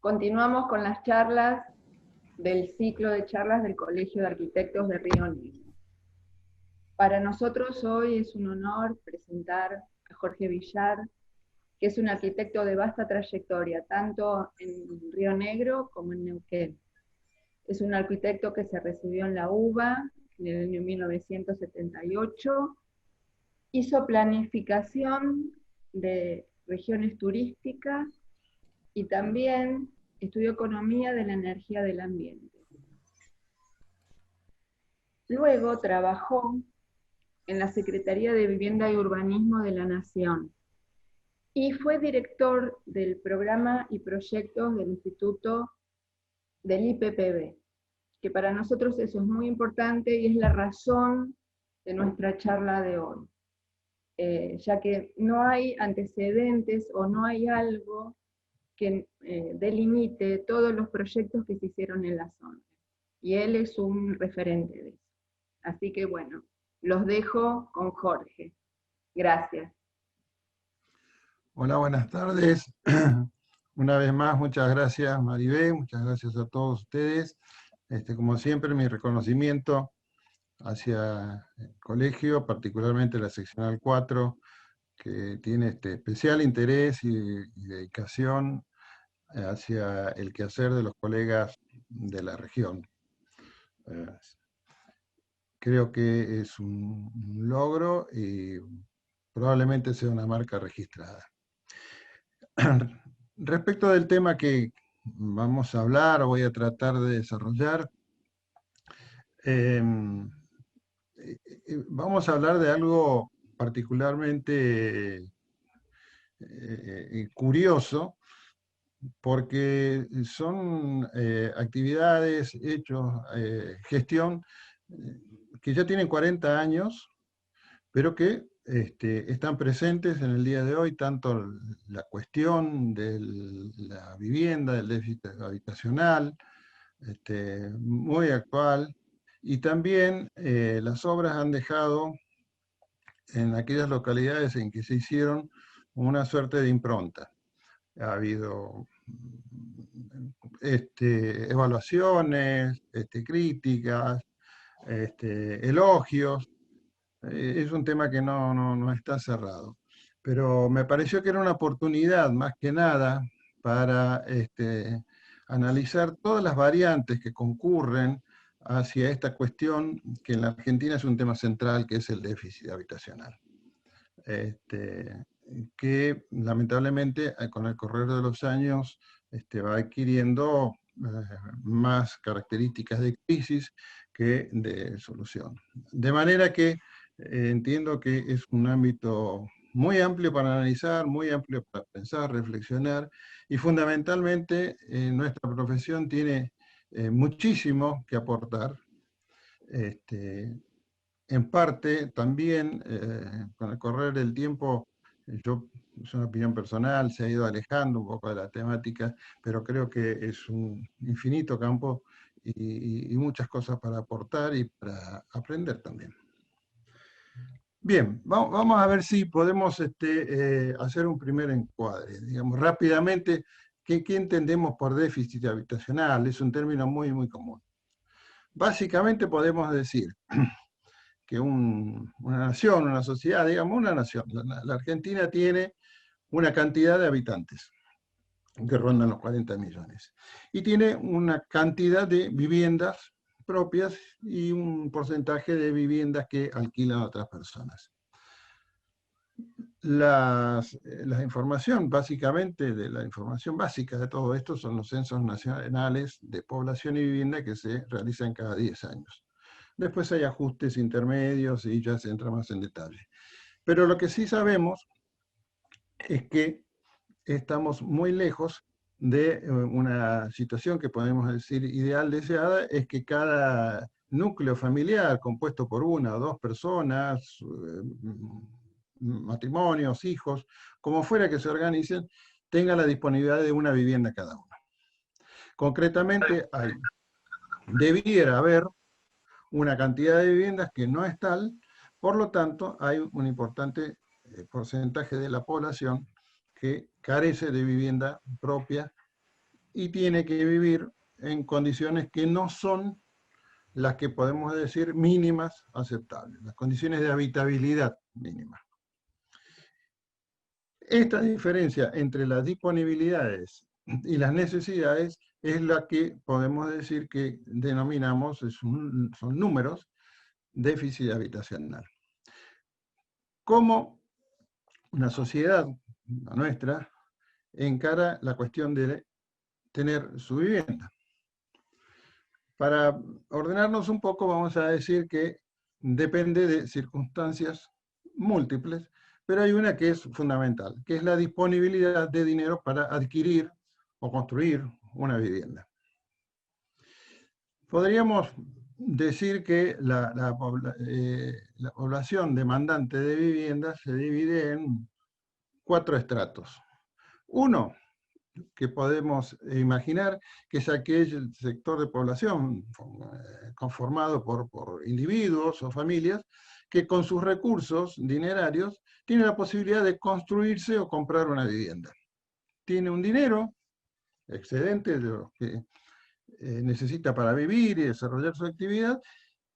Continuamos con las charlas del ciclo de charlas del Colegio de Arquitectos de Río Negro. Para nosotros hoy es un honor presentar a Jorge Villar, que es un arquitecto de vasta trayectoria, tanto en Río Negro como en Neuquén. Es un arquitecto que se recibió en la UBA en el año 1978, hizo planificación de regiones turísticas y también estudió economía de la energía del ambiente. Luego trabajó en la Secretaría de Vivienda y Urbanismo de la Nación y fue director del programa y proyectos del Instituto del IPPB, que para nosotros eso es muy importante y es la razón de nuestra charla de hoy, ya que no hay antecedentes o no hay algo que delimite todos los proyectos que se hicieron en la zona. Y él es un referente de eso. Así que bueno, los dejo con Jorge. Gracias. Hola, buenas tardes. Una vez más, muchas gracias Maribel, muchas gracias a todos ustedes. Como siempre, mi reconocimiento hacia el colegio, particularmente la seccional 4, que tiene especial interés y dedicación hacia el quehacer de los colegas de la región. Creo que es un logro y probablemente sea una marca registrada. Respecto del tema que vamos a hablar o voy a tratar de desarrollar, vamos a hablar de algo particularmente curioso, porque son actividades, hechos, gestión, que ya tienen 40 años, pero que están presentes en el día de hoy, tanto la cuestión de la vivienda, del déficit habitacional, muy actual, y también las obras han dejado en aquellas localidades en que se hicieron una suerte de impronta. Ha habido evaluaciones, críticas, elogios. Es un tema que no está cerrado. Pero me pareció que era una oportunidad, más que nada, para analizar todas las variantes que concurren hacia esta cuestión que en la Argentina es un tema central, que es el déficit habitacional. Que lamentablemente con el correr de los años va adquiriendo más características de crisis que de solución. De manera que entiendo que es un ámbito muy amplio para analizar, muy amplio para pensar, reflexionar, y fundamentalmente nuestra profesión tiene muchísimo que aportar. En parte también, con el correr del tiempo, es una opinión personal, se ha ido alejando un poco de la temática, pero creo que es un infinito campo y muchas cosas para aportar y para aprender también. Bien, vamos a ver si podemos hacer un primer encuadre. Digamos, rápidamente, ¿qué entendemos por déficit habitacional? Es un término muy, muy común. Básicamente podemos decir que una nación, una sociedad, digamos una nación, la Argentina tiene una cantidad de habitantes que rondan los 40 millones. Y tiene una cantidad de viviendas propias y un porcentaje de viviendas que alquilan a otras personas. La información, básicamente, de la información básica de todo esto son los censos nacionales de población y vivienda que se realizan cada 10 años. Después hay ajustes intermedios y ya se entra más en detalle. Pero lo que sí sabemos es que estamos muy lejos de una situación que podemos decir ideal, deseada, es que cada núcleo familiar compuesto por una o dos personas, matrimonios, hijos, como fuera que se organicen, tenga la disponibilidad de una vivienda cada uno. Concretamente, debiera haber una cantidad de viviendas que no es tal, por lo tanto, hay un importante porcentaje de la población que carece de vivienda propia y tiene que vivir en condiciones que no son las que podemos decir mínimas aceptables, las condiciones de habitabilidad mínimas. Esta diferencia entre las disponibilidades y las necesidades es la que podemos decir que denominamos, son números, déficit habitacional. ¿Cómo una sociedad, la nuestra, encara la cuestión de tener su vivienda? Para ordenarnos un poco, vamos a decir que depende de circunstancias múltiples, pero hay una que es fundamental, que es la disponibilidad de dinero para adquirir o construir una vivienda. Podríamos decir que la población demandante de viviendas se divide en 4 estratos. Uno, que podemos imaginar, que es aquel sector de población conformado por individuos o familias que con sus recursos dinerarios tiene la posibilidad de construirse o comprar una vivienda. Tiene un dinero excedente de lo que necesita para vivir y desarrollar su actividad,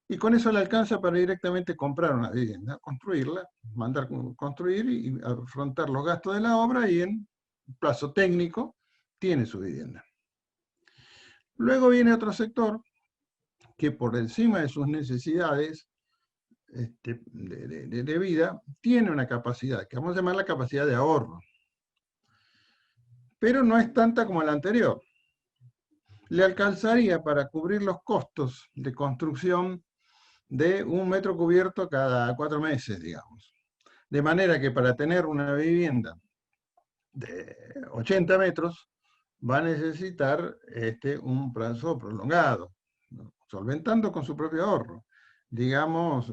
y con eso le alcanza para directamente comprar una vivienda, construirla, mandar construir y afrontar los gastos de la obra, y en plazo técnico tiene su vivienda. Luego viene otro sector que por encima de sus necesidades de vida tiene una capacidad, que vamos a llamar la capacidad de ahorro, pero no es tanta como la anterior. Le alcanzaría para cubrir los costos de construcción de 1 metro cubierto cada 4 meses, digamos. De manera que para tener una vivienda de 80 metros va a necesitar un plazo prolongado, ¿no? Solventando con su propio ahorro. Digamos,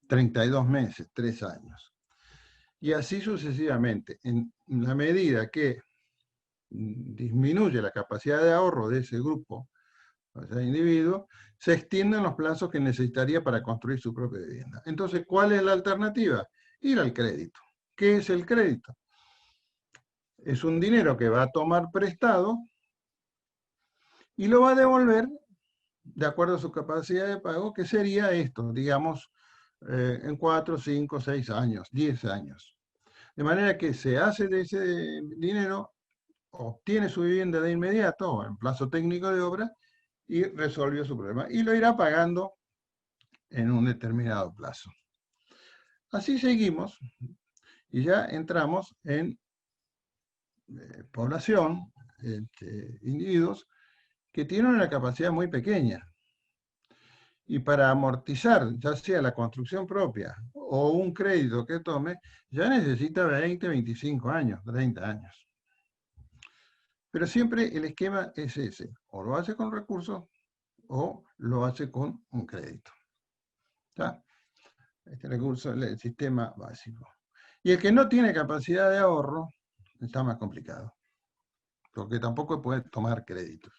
32 meses, 3 años. Y así sucesivamente. En la medida que disminuye la capacidad de ahorro de ese grupo, o ese individuo, se extienden los plazos que necesitaría para construir su propia vivienda. Entonces, ¿cuál es la alternativa? Ir al crédito. ¿Qué es el crédito? Es un dinero que va a tomar prestado y lo va a devolver de acuerdo a su capacidad de pago, que sería esto, digamos, en 4, 5, 6 años, 10 años. De manera que se hace de ese dinero, obtiene su vivienda de inmediato, en plazo técnico de obra, y resolvió su problema. Y lo irá pagando en un determinado plazo. Así seguimos, y ya entramos en población, individuos que tienen una capacidad muy pequeña. Y para amortizar, ya sea la construcción propia o un crédito que tome, ya necesita 20, 25 años, 30 años. Pero siempre el esquema es ese, o lo hace con recursos o lo hace con un crédito. ¿Está? Este recurso es el sistema básico. Y el que no tiene capacidad de ahorro está más complicado, porque tampoco puede tomar créditos.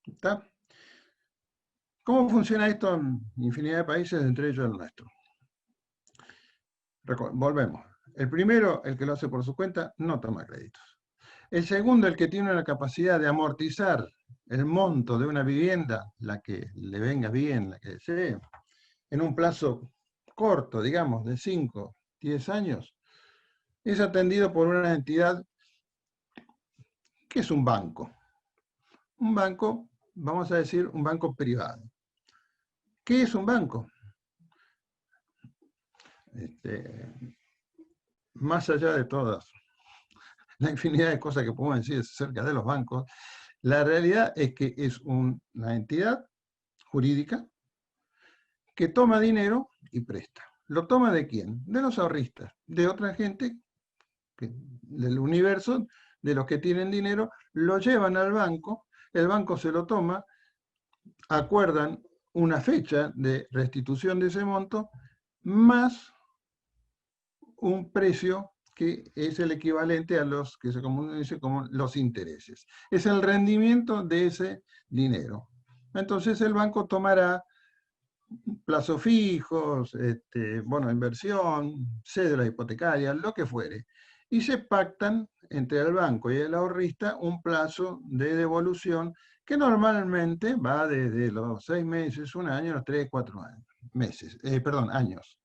¿Está? ¿Cómo funciona esto en infinidad de países, entre ellos el nuestro? Volvemos. El primero, el que lo hace por su cuenta, no toma créditos. El segundo, el que tiene la capacidad de amortizar el monto de una vivienda, la que le venga bien, la que desee, en un plazo corto, digamos, de 5, 10 años, es atendido por una entidad que es un banco. Un banco, vamos a decir, un banco privado. ¿Qué es un banco? Más allá de todas la infinidad de cosas que podemos decir acerca de los bancos, la realidad es que es una entidad jurídica que toma dinero y presta. ¿Lo toma de quién? De los ahorristas, de otra gente del universo, de los que tienen dinero, lo llevan al banco, el banco se lo toma, acuerdan una fecha de restitución de ese monto, más un precio que es el equivalente a los que se conoce como los intereses. Es el rendimiento de ese dinero. Entonces el banco tomará plazos fijos, bono de inversión, cédulas hipotecarias, lo que fuere. y se pactan entre el banco y el ahorrista un plazo de devolución que normalmente va desde los 6 meses, un año, los 3, 4 años, años,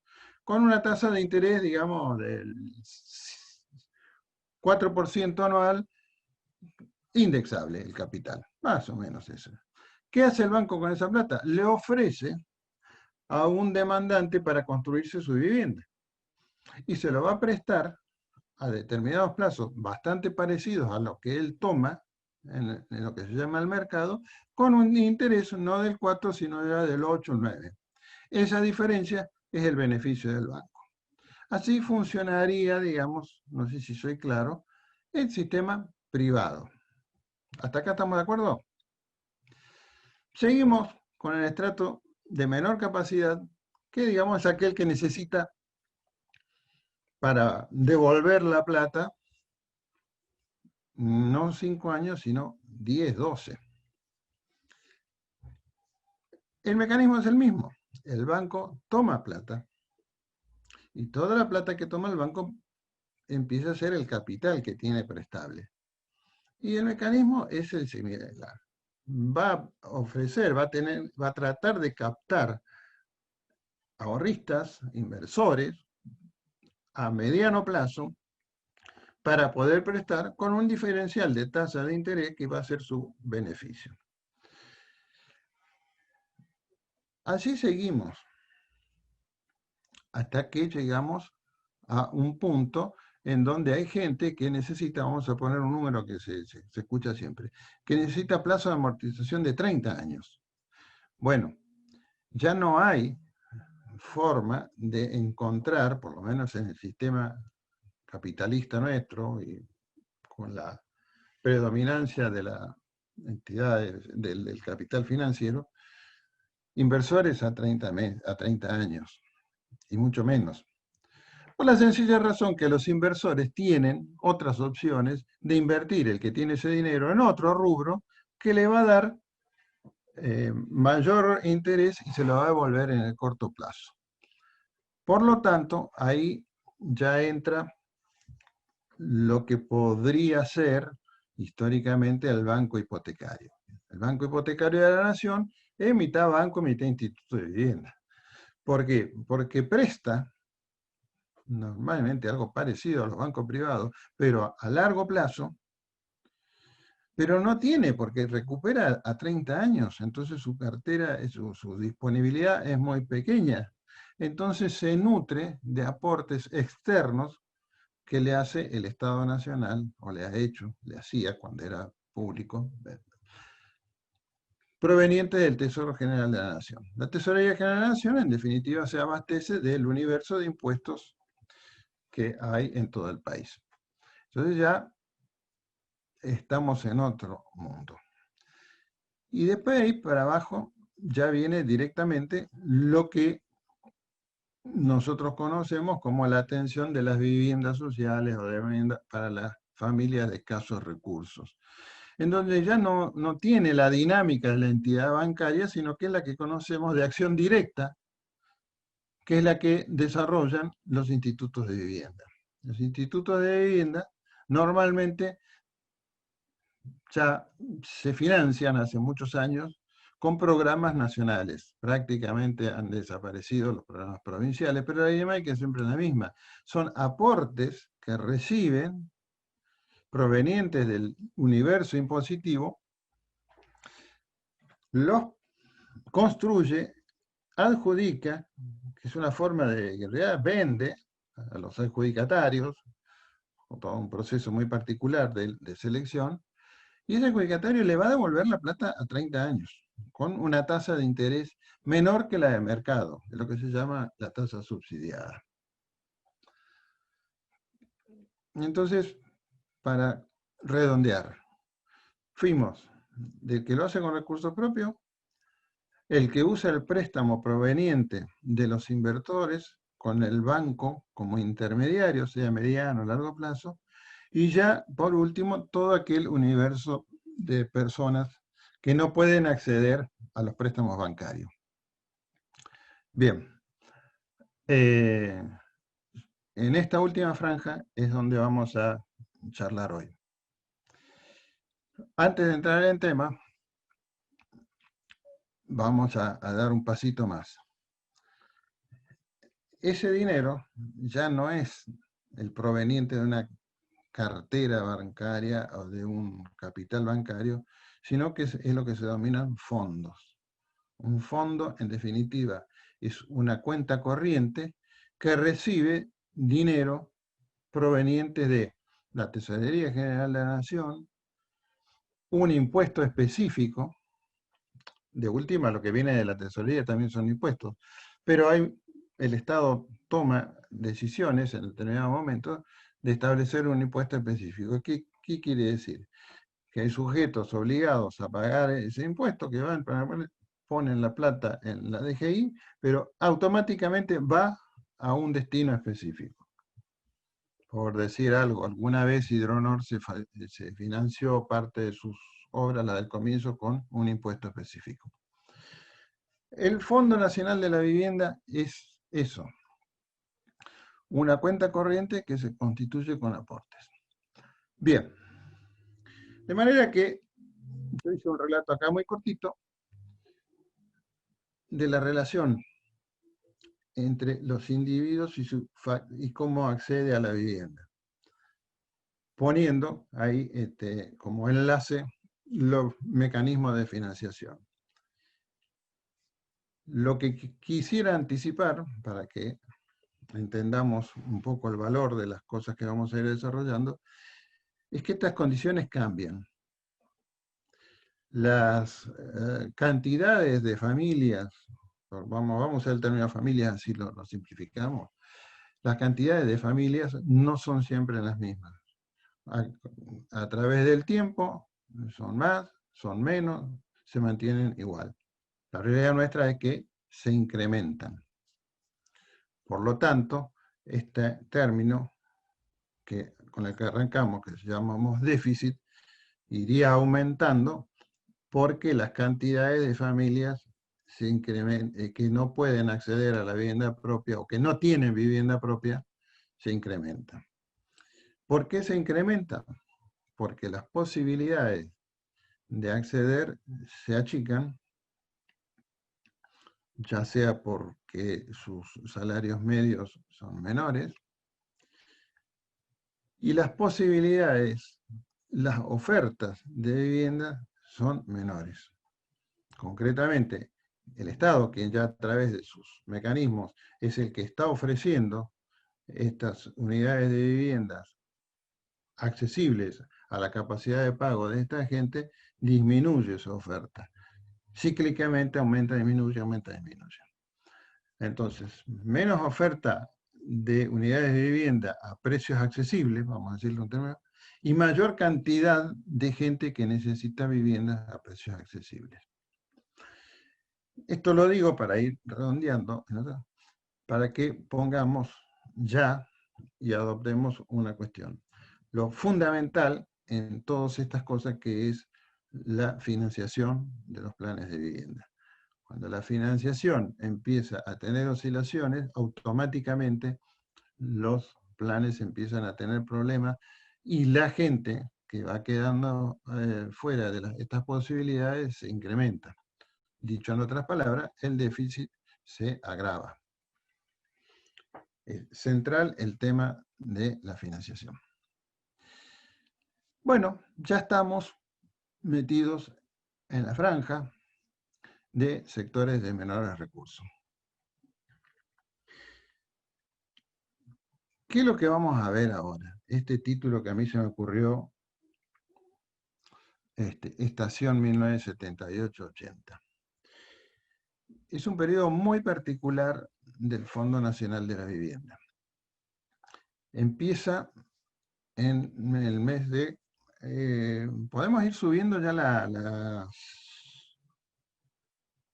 con una tasa de interés, digamos, del 4% anual, indexable el capital, más o menos eso. ¿Qué hace el banco con esa plata? Le ofrece a un demandante para construirse su vivienda y se lo va a prestar a determinados plazos bastante parecidos a los que él toma en lo que se llama el mercado, con un interés no del 4, sino ya del 8 o 9. Esa diferencia es el beneficio del banco. Así funcionaría, digamos, no sé si soy claro, el sistema privado. ¿Hasta acá estamos de acuerdo? Seguimos con el estrato de menor capacidad, que digamos es aquel que necesita para devolver la plata, no 5 años, sino 10, 12. El mecanismo es el mismo. El banco toma plata y toda la plata que toma el banco empieza a ser el capital que tiene prestable. Y el mecanismo es el similar. Va a ofrecer, va a tratar de captar ahorristas, inversores, a mediano plazo, para poder prestar con un diferencial de tasa de interés que va a ser su beneficio. Así seguimos, hasta que llegamos a un punto en donde hay gente que necesita, vamos a poner un número que se escucha siempre, que necesita plazo de amortización de 30 años. Bueno, ya no hay forma de encontrar, por lo menos en el sistema capitalista nuestro, y con la predominancia de la entidad del capital financiero, inversores a 30 años, y mucho menos. Por la sencilla razón que los inversores tienen otras opciones de invertir el que tiene ese dinero en otro rubro que le va a dar mayor interés y se lo va a devolver en el corto plazo. Por lo tanto, ahí ya entra lo que podría ser históricamente el banco hipotecario. El Banco Hipotecario de la Nación es mitad banco, mitad instituto de vivienda. ¿Por qué? Porque presta normalmente algo parecido a los bancos privados, pero a largo plazo, pero no tiene, porque recupera a 30 años, entonces su cartera, su disponibilidad es muy pequeña. Entonces se nutre de aportes externos que le hace el Estado Nacional, o le ha hecho, le hacía cuando era público, proveniente del Tesoro General de la Nación. La Tesorería General de la Nación, en definitiva, se abastece del universo de impuestos que hay en todo el país. Entonces ya estamos en otro mundo. Y después ahí para abajo ya viene directamente lo que nosotros conocemos como la atención de las viviendas sociales o de viviendas para las familias de escasos recursos, en donde ya no tiene la dinámica de la entidad bancaria, sino que es la que conocemos de acción directa, que es la que desarrollan los institutos de vivienda. Los institutos de vivienda normalmente ya se financian hace muchos años con programas nacionales. Prácticamente han desaparecido los programas provinciales, pero la dinámica es siempre la misma. Son aportes que reciben provenientes del universo impositivo, los construye, adjudica, que es una forma de, en realidad vende a los adjudicatarios, con todo un proceso muy particular de selección, y ese adjudicatario le va a devolver la plata a 30 años, con una tasa de interés menor que la de mercado, es lo que se llama la tasa subsidiada. Entonces, para redondear, fuimos del que lo hace con recursos propios, el que usa el préstamo proveniente de los inversores con el banco como intermediario, sea mediano o largo plazo, y ya, por último, todo aquel universo de personas que no pueden acceder a los préstamos bancarios. Bien. en esta última franja es donde vamos a charlar hoy. Antes de entrar en tema, vamos a dar un pasito más. Ese dinero ya no es el proveniente de una cartera bancaria o de un capital bancario, sino que es lo que se denominan fondos. Un fondo, en definitiva, es una cuenta corriente que recibe dinero proveniente de la Tesorería General de la Nación, un impuesto específico, de última lo que viene de la Tesorería también son impuestos, pero el Estado toma decisiones en determinado momento de establecer un impuesto específico. ¿Qué quiere decir? Que hay sujetos obligados a pagar ese impuesto que van, ponen la plata en la DGI, pero automáticamente va a un destino específico. Por decir algo, alguna vez Hidronor se financió parte de sus obras, la del comienzo, con un impuesto específico. El Fondo Nacional de la Vivienda es eso, una cuenta corriente que se constituye con aportes. Bien, de manera que yo hice un relato acá muy cortito de la relación entre los individuos y cómo accede a la vivienda, poniendo ahí como enlace los mecanismos de financiación. Lo que quisiera anticipar, para que entendamos un poco el valor de las cosas que vamos a ir desarrollando, es que estas condiciones cambian. Las cantidades de familias, vamos a usar el término familias, así lo simplificamos, las cantidades de familias no son siempre las mismas. A través del tiempo son más, son menos, se mantienen igual. La realidad nuestra es que se incrementan. Por lo tanto, este término con el que arrancamos, que llamamos déficit, iría aumentando porque las cantidades de familias que no pueden acceder a la vivienda propia o que no tienen vivienda propia se incrementan. ¿Por qué se incrementan? Porque las posibilidades de acceder se achican, ya sea porque sus salarios medios son menores, y las posibilidades, las ofertas de vivienda son menores. Concretamente, el Estado, que ya a través de sus mecanismos es el que está ofreciendo estas unidades de viviendas accesibles a la capacidad de pago de esta gente, disminuye su oferta. Cíclicamente aumenta, disminuye, aumenta, disminuye. Entonces, menos oferta de unidades de vivienda a precios accesibles, vamos a decirlo en términos, y mayor cantidad de gente que necesita viviendas a precios accesibles. Esto lo digo para ir redondeando, ¿no?, para que pongamos ya y adoptemos una cuestión. Lo fundamental en todas estas cosas que es la financiación de los planes de vivienda. Cuando la financiación empieza a tener oscilaciones, automáticamente los planes empiezan a tener problemas y la gente que va quedando fuera de estas posibilidades se incrementa. Dicho en otras palabras, el déficit se agrava. Es central el tema de la financiación. Bueno, ya estamos metidos en la franja de sectores de menores recursos. ¿Qué es lo que vamos a ver ahora? Este título que a mí se me ocurrió, Estación 1978-80. Es un periodo muy particular del Fondo Nacional de la Vivienda. Empieza en el mes de... podemos ir subiendo ya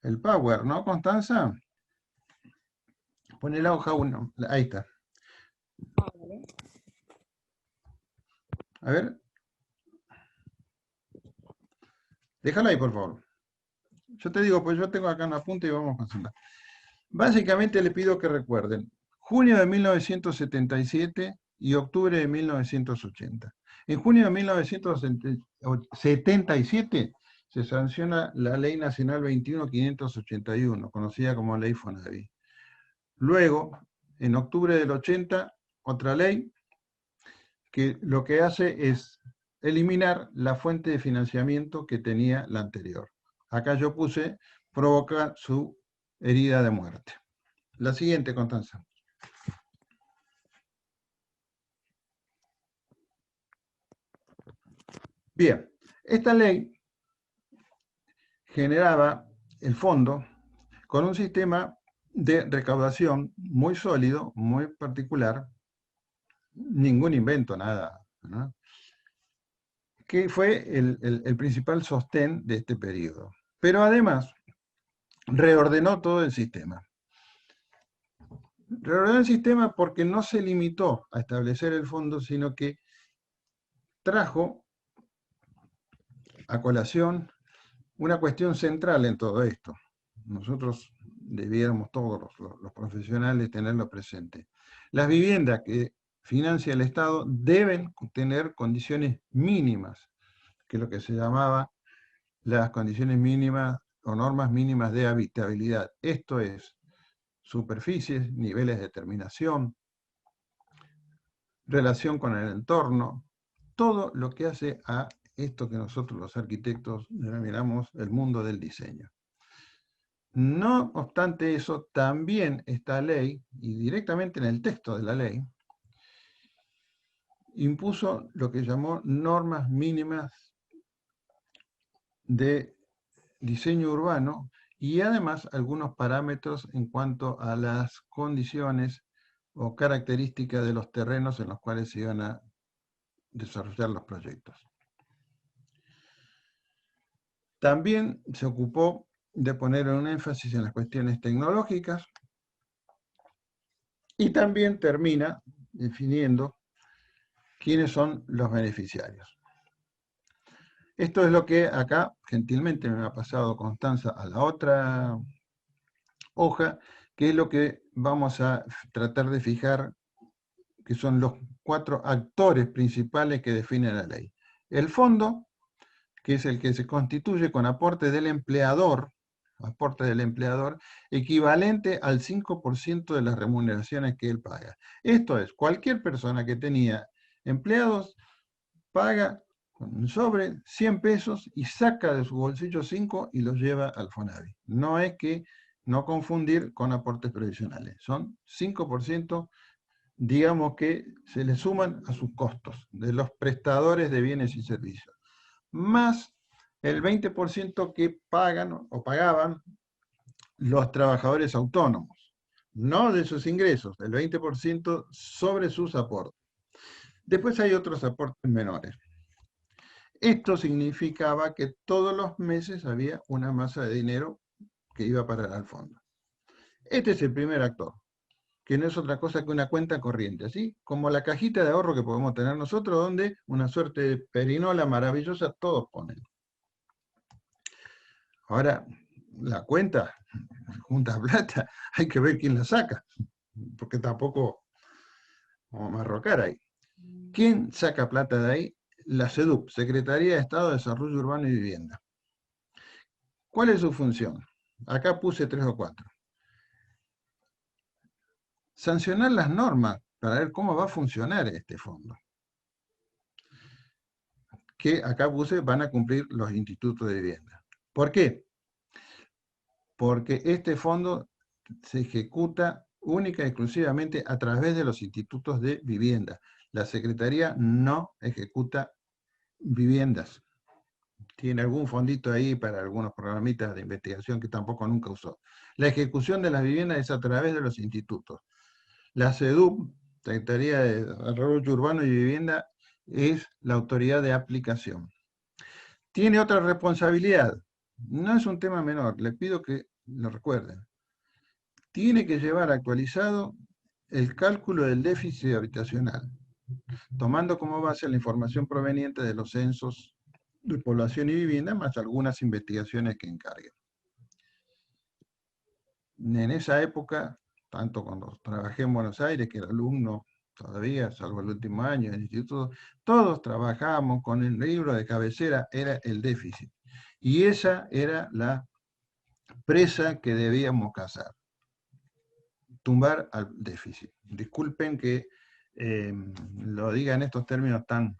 el Power, ¿no, Constanza? Pone la hoja 1, ahí está. A ver. Déjala ahí, por favor. Yo te digo, pues yo tengo acá una punta y vamos a hacerla. Básicamente le pido que recuerden, junio de 1977 y octubre de 1980. En junio de 1977 se sanciona la Ley Nacional 21.581, conocida como Ley Fonavi. Luego, en octubre del 80, otra ley que lo que hace es eliminar la fuente de financiamiento que tenía la anterior. Acá yo puse, provoca su herida de muerte. La siguiente, Constanza. Bien, esta ley generaba el fondo con un sistema de recaudación muy sólido, muy particular, ningún invento, nada, ¿no? Que fue el principal sostén de este periodo. Pero además, reordenó todo el sistema. Reordenó el sistema porque no se limitó a establecer el fondo, sino que trajo a colación una cuestión central en todo esto. Nosotros debiéramos todos los profesionales tenerlo presente. Las viviendas que financia el Estado deben tener condiciones mínimas, que es lo que se llamaba las condiciones mínimas o normas mínimas de habitabilidad. Esto es superficies, niveles de terminación, relación con el entorno, todo lo que hace a esto que nosotros los arquitectos denominamos el mundo del diseño. No obstante eso, también esta ley, y directamente en el texto de la ley, impuso lo que llamó normas mínimas de diseño urbano y además algunos parámetros en cuanto a las condiciones o características de los terrenos en los cuales se iban a desarrollar los proyectos. También se ocupó de poner un énfasis en las cuestiones tecnológicas y también termina definiendo quiénes son los beneficiarios. Esto es lo que acá gentilmente me ha pasado Constanza a la otra hoja, que es lo que vamos a tratar de fijar, que son los 4 actores principales que define la ley. El fondo, que es el que se constituye con aporte del empleador, equivalente al 5% de las remuneraciones que él paga. Esto es, cualquier persona que tenía empleados paga sobre 100 pesos y saca de su bolsillo 5 y los lleva al Fonavi. No es que no confundir con aportes previsionales. Son 5%, digamos que se le suman a sus costos de los prestadores de bienes y servicios, más el 20% que pagan o pagaban los trabajadores autónomos, no de sus ingresos, el 20% sobre sus aportes. Después hay otros aportes menores. Esto significaba que todos los meses había una masa de dinero que iba a parar al fondo. Este es el primer actor, que no es otra cosa que una cuenta corriente, así como la cajita de ahorro que podemos tener nosotros, donde una suerte de perinola maravillosa todos ponen. Ahora, la cuenta, junta plata, hay que ver quién la saca, porque tampoco vamos a marrocar ahí. ¿Quién saca plata de ahí? La SEDUP, Secretaría de Estado de Desarrollo Urbano y Vivienda. ¿Cuál es su función? Acá puse 3 o 4. Sancionar las normas para ver cómo va a funcionar este fondo. Que acá puse van a cumplir los institutos de vivienda. ¿Por qué? Porque este fondo se ejecuta única y exclusivamente a través de los institutos de vivienda. La Secretaría no ejecuta viviendas. Tiene algún fondito ahí para algunos programitas de investigación que tampoco nunca usó. La ejecución de las viviendas es a través de los institutos. La SEDUP, Secretaría de Desarrollo Urbano y Vivienda, es la autoridad de aplicación. Tiene otra responsabilidad. No es un tema menor, les pido que lo recuerden. Tiene que llevar actualizado el cálculo del déficit habitacional, tomando como base la información proveniente de los censos de población y vivienda, más algunas investigaciones que encarguen. En esa época tanto cuando trabajé en Buenos Aires, que era alumno todavía, salvo el último año del instituto, todos trabajábamos con el libro de cabecera, era el déficit. Y esa era la presa que debíamos cazar, tumbar al déficit. Disculpen que lo diga en estos términos tan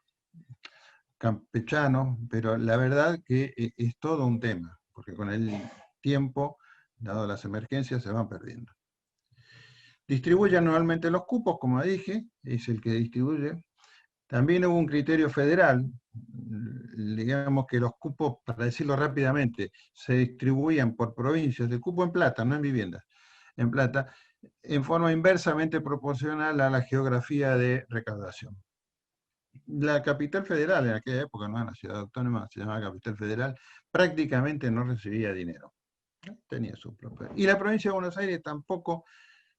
campechanos, pero la verdad que es todo un tema, porque con el tiempo, dado las emergencias, se van perdiendo. Distribuye anualmente los cupos, como dije, es el que distribuye. También hubo un criterio federal, digamos que los cupos, para decirlo rápidamente, se distribuían por provincias, el cupo en plata, no en viviendas, en plata, en forma inversamente proporcional a la geografía de recaudación. La capital federal, en aquella época no era una ciudad autónoma, se llamaba capital federal, prácticamente no recibía dinero. Tenía su propio. Y la provincia de Buenos Aires tampoco,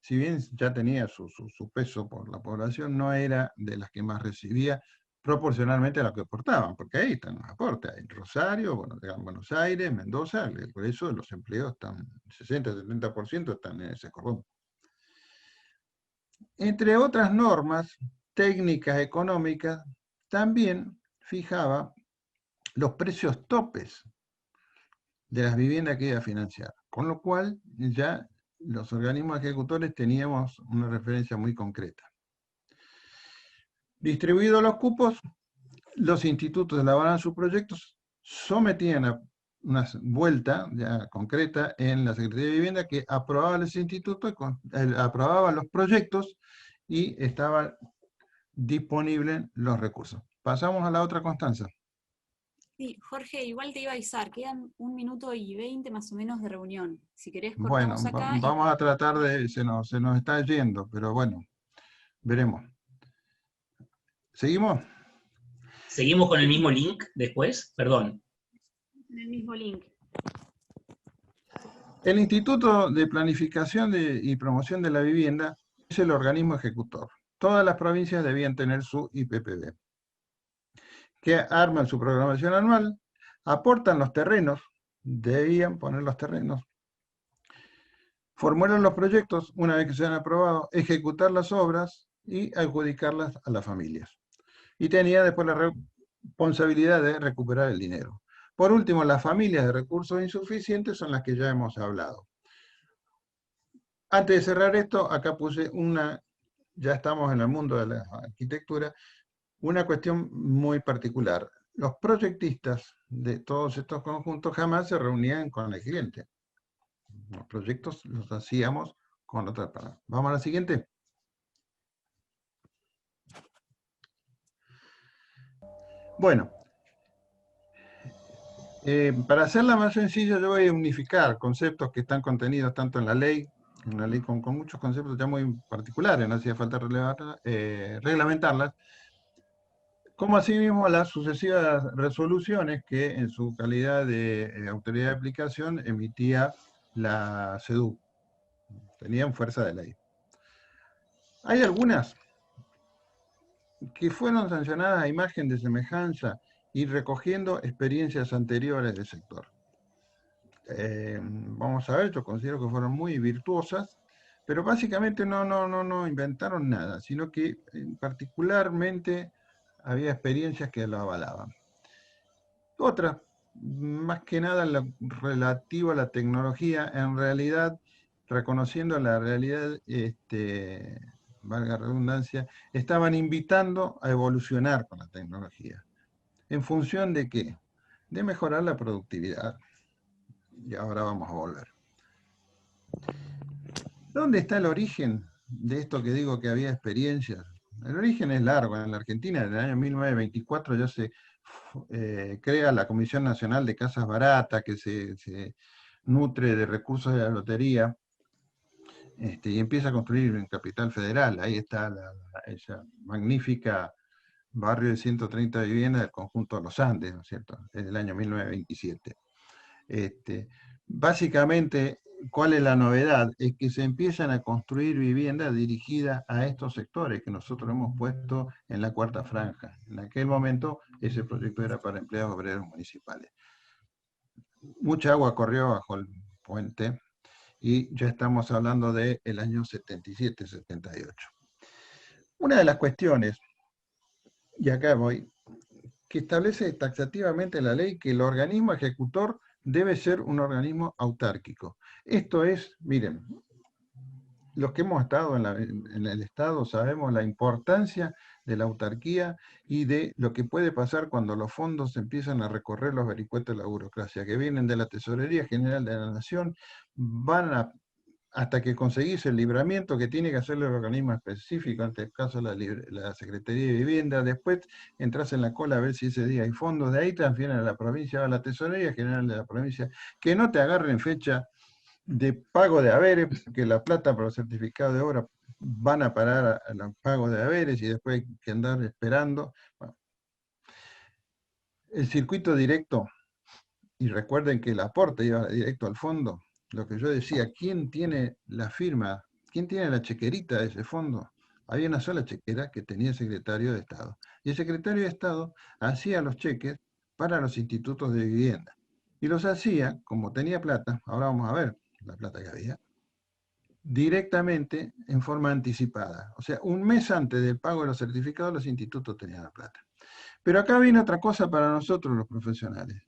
si bien ya tenía su peso por la población, no era de las que más recibía proporcionalmente a lo que aportaban, porque ahí están los aportes, en Rosario, Buenos Aires, Mendoza, por eso los empleos están, 60-70% están en ese cordón. Entre otras normas técnicas económicas, también fijaba los precios topes de las viviendas que iba a financiar, con lo cual ya los organismos ejecutores teníamos una referencia muy concreta. Distribuidos los cupos, los institutos elaboraban sus proyectos, sometían a una vuelta ya concreta en la Secretaría de Vivienda que aprobaba los institutos, aprobaba los proyectos y estaban disponibles los recursos. Pasamos a la otra, Constanza. Sí, Jorge, igual te iba a avisar, quedan 1 minuto y 20 más o menos de reunión. Si querés cortamos Bueno, acá. vamos a tratar de, se nos está yendo, pero bueno, veremos. ¿Seguimos? ¿Seguimos con el mismo link después? Perdón. En el mismo link. El Instituto de Planificación y Promoción de la Vivienda es el organismo ejecutor. Todas las provincias debían tener su IPPB, que arman su programación anual, aportan los terrenos, debían poner los terrenos, formulan los proyectos una vez que se han aprobado, ejecutar las obras y adjudicarlas a las familias. Y tenía después la responsabilidad de recuperar el dinero. Por último, las familias de recursos insuficientes son las que ya hemos hablado. Antes de cerrar esto, acá puse una, ya estamos en el mundo de la arquitectura, una cuestión muy particular. Los proyectistas de todos estos conjuntos jamás se reunían con el cliente. Los proyectos los hacíamos con otras palabras. Vamos a la siguiente. Bueno, para hacerla más sencilla, yo voy a unificar conceptos que están contenidos tanto en la ley con muchos conceptos ya muy particulares, no hacía falta reglamentarlas, como asimismo las sucesivas resoluciones que en su calidad de autoridad de aplicación emitía la SEDU. Tenían fuerza de ley. Hay algunas que fueron sancionadas a imagen de semejanza y recogiendo experiencias anteriores del sector. Vamos a ver, yo considero que fueron muy virtuosas, pero básicamente no inventaron nada, sino que particularmente había experiencias que lo avalaban. Otras, más que nada relativo a la tecnología, en realidad, reconociendo la realidad, valga la redundancia, estaban invitando a evolucionar con la tecnología. ¿En función de qué? De mejorar la productividad. Y ahora vamos a volver. ¿Dónde está el origen de esto que digo que había experiencias? El origen es largo. En la Argentina, en el año 1924, ya se crea la Comisión Nacional de Casas Baratas, que se nutre de recursos de la lotería, y empieza a construir en Capital Federal. Ahí está esa magnífica barrio de 130 viviendas del conjunto de los Andes, ¿no es cierto?, en el año 1927. Básicamente, ¿cuál es la novedad? Es que se empiezan a construir viviendas dirigidas a estos sectores que nosotros hemos puesto en la cuarta franja. En aquel momento, ese proyecto era para empleados obreros municipales. Mucha agua corrió bajo el puente y ya estamos hablando del año 77-78. Una de las cuestiones, y acá voy, que establece taxativamente la ley que el organismo ejecutor debe ser un organismo autárquico. Esto es, miren, los que hemos estado en el Estado sabemos la importancia de la autarquía y de lo que puede pasar cuando los fondos empiezan a recorrer los vericuetos de la burocracia, que vienen de la Tesorería General de la Nación, hasta que conseguís el libramiento que tiene que hacerle el organismo específico, en este caso la Secretaría de Vivienda, después entras en la cola a ver si ese día hay fondos, de ahí transfieren a la provincia, a la Tesorería General de la provincia, que no te agarren fecha de pago de haberes, porque la plata para los certificados de obra van a parar al pago de haberes y después hay que andar esperando. Bueno, el circuito directo, y recuerden que el aporte iba directo al fondo, lo que yo decía, ¿quién tiene la firma? ¿Quién tiene la chequerita de ese fondo? Había una sola chequera que tenía el secretario de Estado. Y el secretario de Estado hacía los cheques para los institutos de vivienda. Y los hacía, como tenía plata, ahora vamos a ver la plata que había, directamente en forma anticipada. O sea, un mes antes del pago de los certificados, los institutos tenían la plata. Pero acá viene otra cosa para nosotros los profesionales.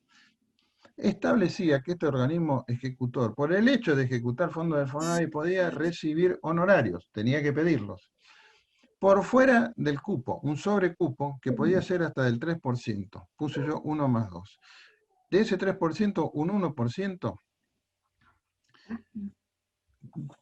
Establecía que este organismo ejecutor, por el hecho de ejecutar fondos del FONAVI, podía recibir honorarios, tenía que pedirlos, por fuera del cupo, un sobrecupo que podía ser hasta del 3%, puse yo 1 más 2. De ese 3%, un 1%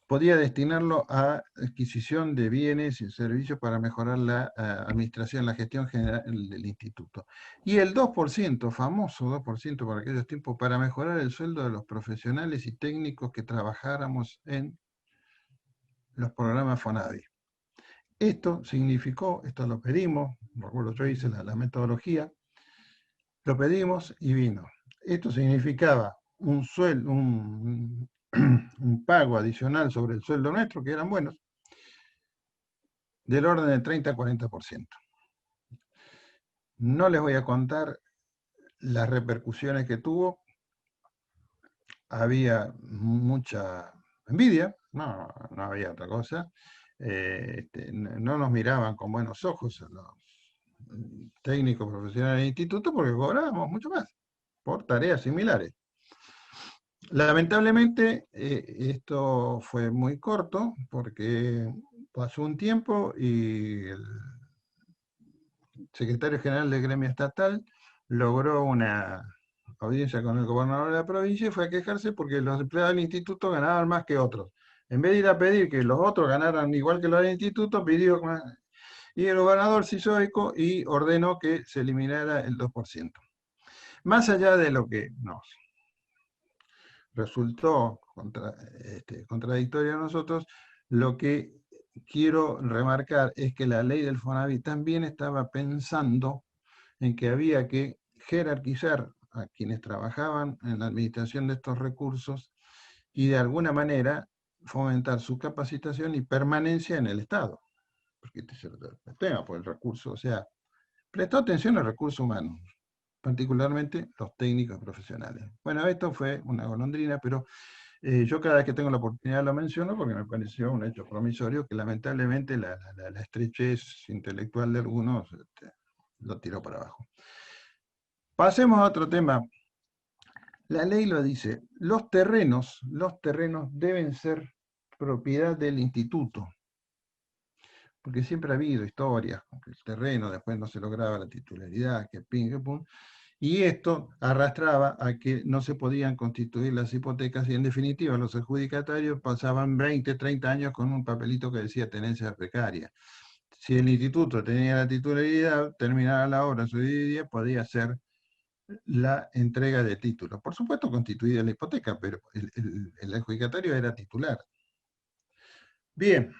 podía destinarlo a adquisición de bienes y servicios para mejorar la administración, la gestión general del instituto. Y el 2%, famoso 2% para aquellos tiempos, para mejorar el sueldo de los profesionales y técnicos que trabajáramos en los programas FONAVI. Esto significó, esto lo pedimos, recuerdo yo hice la metodología, lo pedimos y vino. Esto significaba un sueldo, un pago adicional sobre el sueldo nuestro, que eran buenos, del orden del 30-40%. No les voy a contar las repercusiones que tuvo. Había mucha envidia, no había otra cosa. No nos miraban con buenos ojos a los técnicos profesionales del instituto porque cobrábamos mucho más por tareas similares. Lamentablemente esto fue muy corto porque pasó un tiempo y el secretario general del gremio estatal logró una audiencia con el gobernador de la provincia y fue a quejarse porque los empleados del instituto ganaban más que otros. En vez de ir a pedir que los otros ganaran igual que los del instituto, pidió más. Y el gobernador se hizo eco y ordenó que se eliminara el 2%. Más allá de lo que nos resultó contradictorio a nosotros, lo que quiero remarcar es que la ley del FONAVI también estaba pensando en que había que jerarquizar a quienes trabajaban en la administración de estos recursos y de alguna manera fomentar su capacitación y permanencia en el Estado. Porque este es el tema por el recurso, o sea, prestó atención al recurso humano, particularmente los técnicos profesionales. Bueno, esto fue una golondrina, pero yo cada vez que tengo la oportunidad lo menciono porque me pareció un hecho promisorio que lamentablemente la estrechez intelectual de algunos lo tiró para abajo. Pasemos a otro tema. La ley lo dice, los terrenos deben ser propiedad del instituto. Porque siempre ha habido historias, que el terreno después no se lograba la titularidad, que ping, que pum, y esto arrastraba a que no se podían constituir las hipotecas y en definitiva los adjudicatarios pasaban 20, 30 años con un papelito que decía tenencia precaria. Si el instituto tenía la titularidad, terminaba la obra, su día podía ser la entrega de títulos. Por supuesto constituida la hipoteca, pero el adjudicatario era titular. Bien,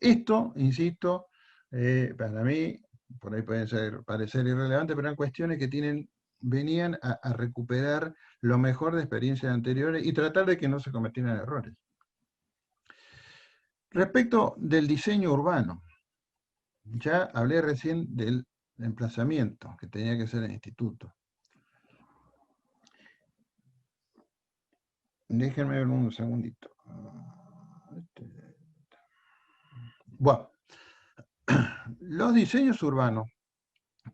esto, insisto, para mí, por ahí pueden parecer irrelevantes, pero eran cuestiones que venían a recuperar lo mejor de experiencias anteriores y tratar de que no se cometieran errores. Respecto del diseño urbano, ya hablé recién del emplazamiento, que tenía que ser el instituto. Déjenme ver un segundito. Bueno, los diseños urbanos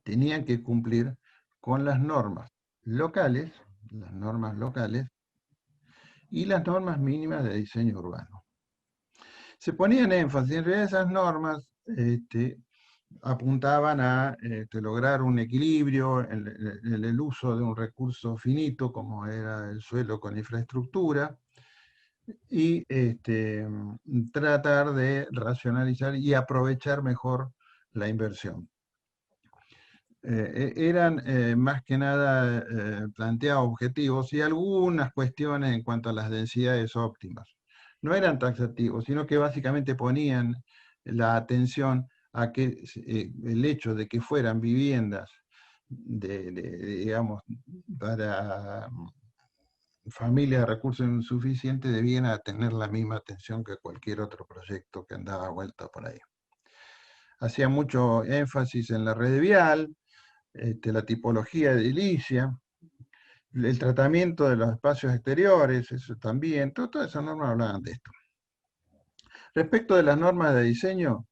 tenían que cumplir con las normas locales y las normas mínimas de diseño urbano. Se ponían énfasis, en realidad esas normas apuntaban a lograr un equilibrio en el uso de un recurso finito como era el suelo con infraestructura y tratar de racionalizar y aprovechar mejor la inversión. Eran más que nada planteados objetivos y algunas cuestiones en cuanto a las densidades óptimas. No eran taxativos, sino que básicamente ponían la atención a que el hecho de que fueran viviendas digamos, para familias de recursos insuficientes debían tener la misma atención que cualquier otro proyecto que andaba vuelto por ahí. Hacía mucho énfasis en la red vial, la tipología de edilicia, el tratamiento de los espacios exteriores, eso también, todas esas normas hablaban de esto. Respecto de las normas de diseño,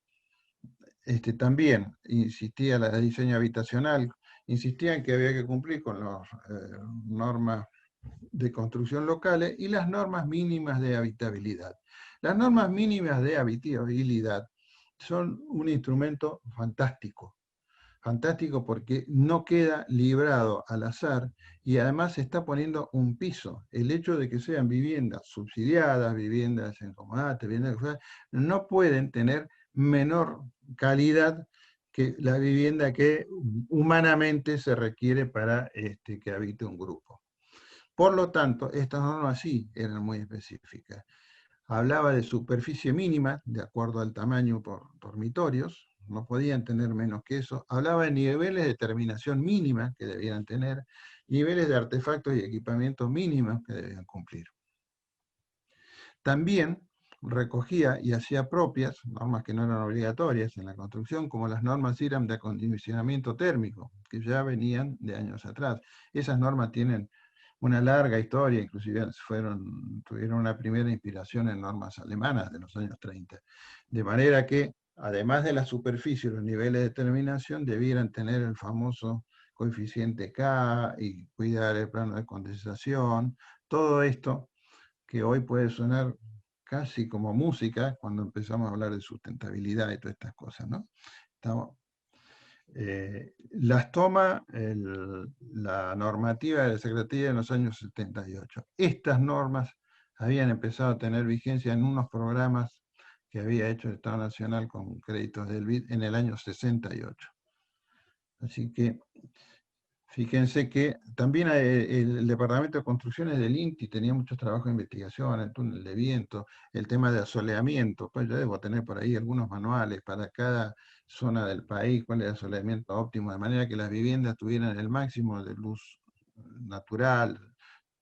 también insistía la de diseño habitacional, insistía en que había que cumplir con las normas de construcción locales y las normas mínimas de habitabilidad. Las normas mínimas de habitabilidad son un instrumento fantástico, fantástico porque no queda librado al azar y además se está poniendo un piso. El hecho de que sean viviendas subsidiadas, viviendas en comodato, viviendas no pueden tener menor calidad que la vivienda que humanamente se requiere para que habite un grupo. Por lo tanto, estas normas sí eran muy específicas. Hablaba de superficie mínima, de acuerdo al tamaño por dormitorios, no podían tener menos que eso. Hablaba de niveles de terminación mínima que debían tener, niveles de artefactos y equipamientos mínimos que debían cumplir. También recogía y hacía propias normas que no eran obligatorias en la construcción, como las normas IRAM de acondicionamiento térmico, que ya venían de años atrás. Esas normas tienen una larga historia, inclusive tuvieron una primera inspiración en normas alemanas de los años 30. De manera que, además de la superficie, los niveles de terminación debieran tener el famoso coeficiente K y cuidar el plano de condensación. Todo esto que hoy puede sonar casi como música cuando empezamos a hablar de sustentabilidad y todas estas cosas, ¿no? Las toma la normativa de la Secretaría en los años 78. Estas normas habían empezado a tener vigencia en unos programas que había hecho el Estado Nacional con créditos del BID en el año 68. Así que fíjense que también el Departamento de Construcciones del INTI tenía muchos trabajos de investigación, el túnel de viento, el tema de asoleamiento. Pues yo debo tener por ahí algunos manuales para cada zona del país, cuál es el asoleamiento óptimo, de manera que las viviendas tuvieran el máximo de luz natural,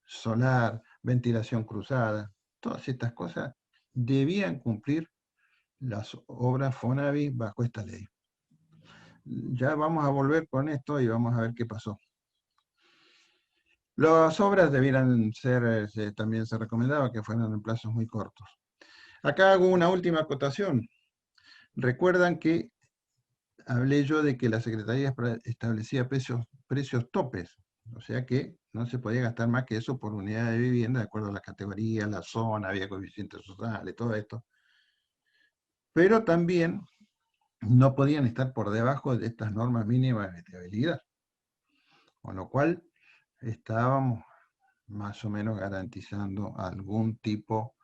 solar, ventilación cruzada. Todas estas cosas debían cumplir las obras FONAVI bajo esta ley. Ya vamos a volver con esto y vamos a ver qué pasó. Las obras debieran ser, también se recomendaba que fueran en plazos muy cortos. Acá hago una última acotación. Recuerdan que hablé yo de que la Secretaría establecía precios topes, o sea que no se podía gastar más que eso por unidad de vivienda, de acuerdo a la categoría, la zona, había coeficientes sociales, todo esto. Pero también no podían estar por debajo de estas normas mínimas de habitabilidad. Con lo cual estábamos más o menos garantizando algún tipo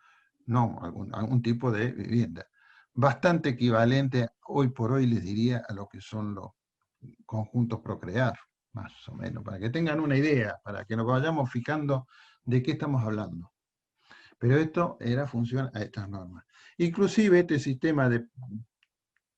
de vivienda. Bastante equivalente hoy por hoy, les diría, a lo que son los conjuntos Procrear, más o menos, para que tengan una idea, para que nos vayamos fijando de qué estamos hablando. Pero esto era función a estas normas. Inclusive este sistema de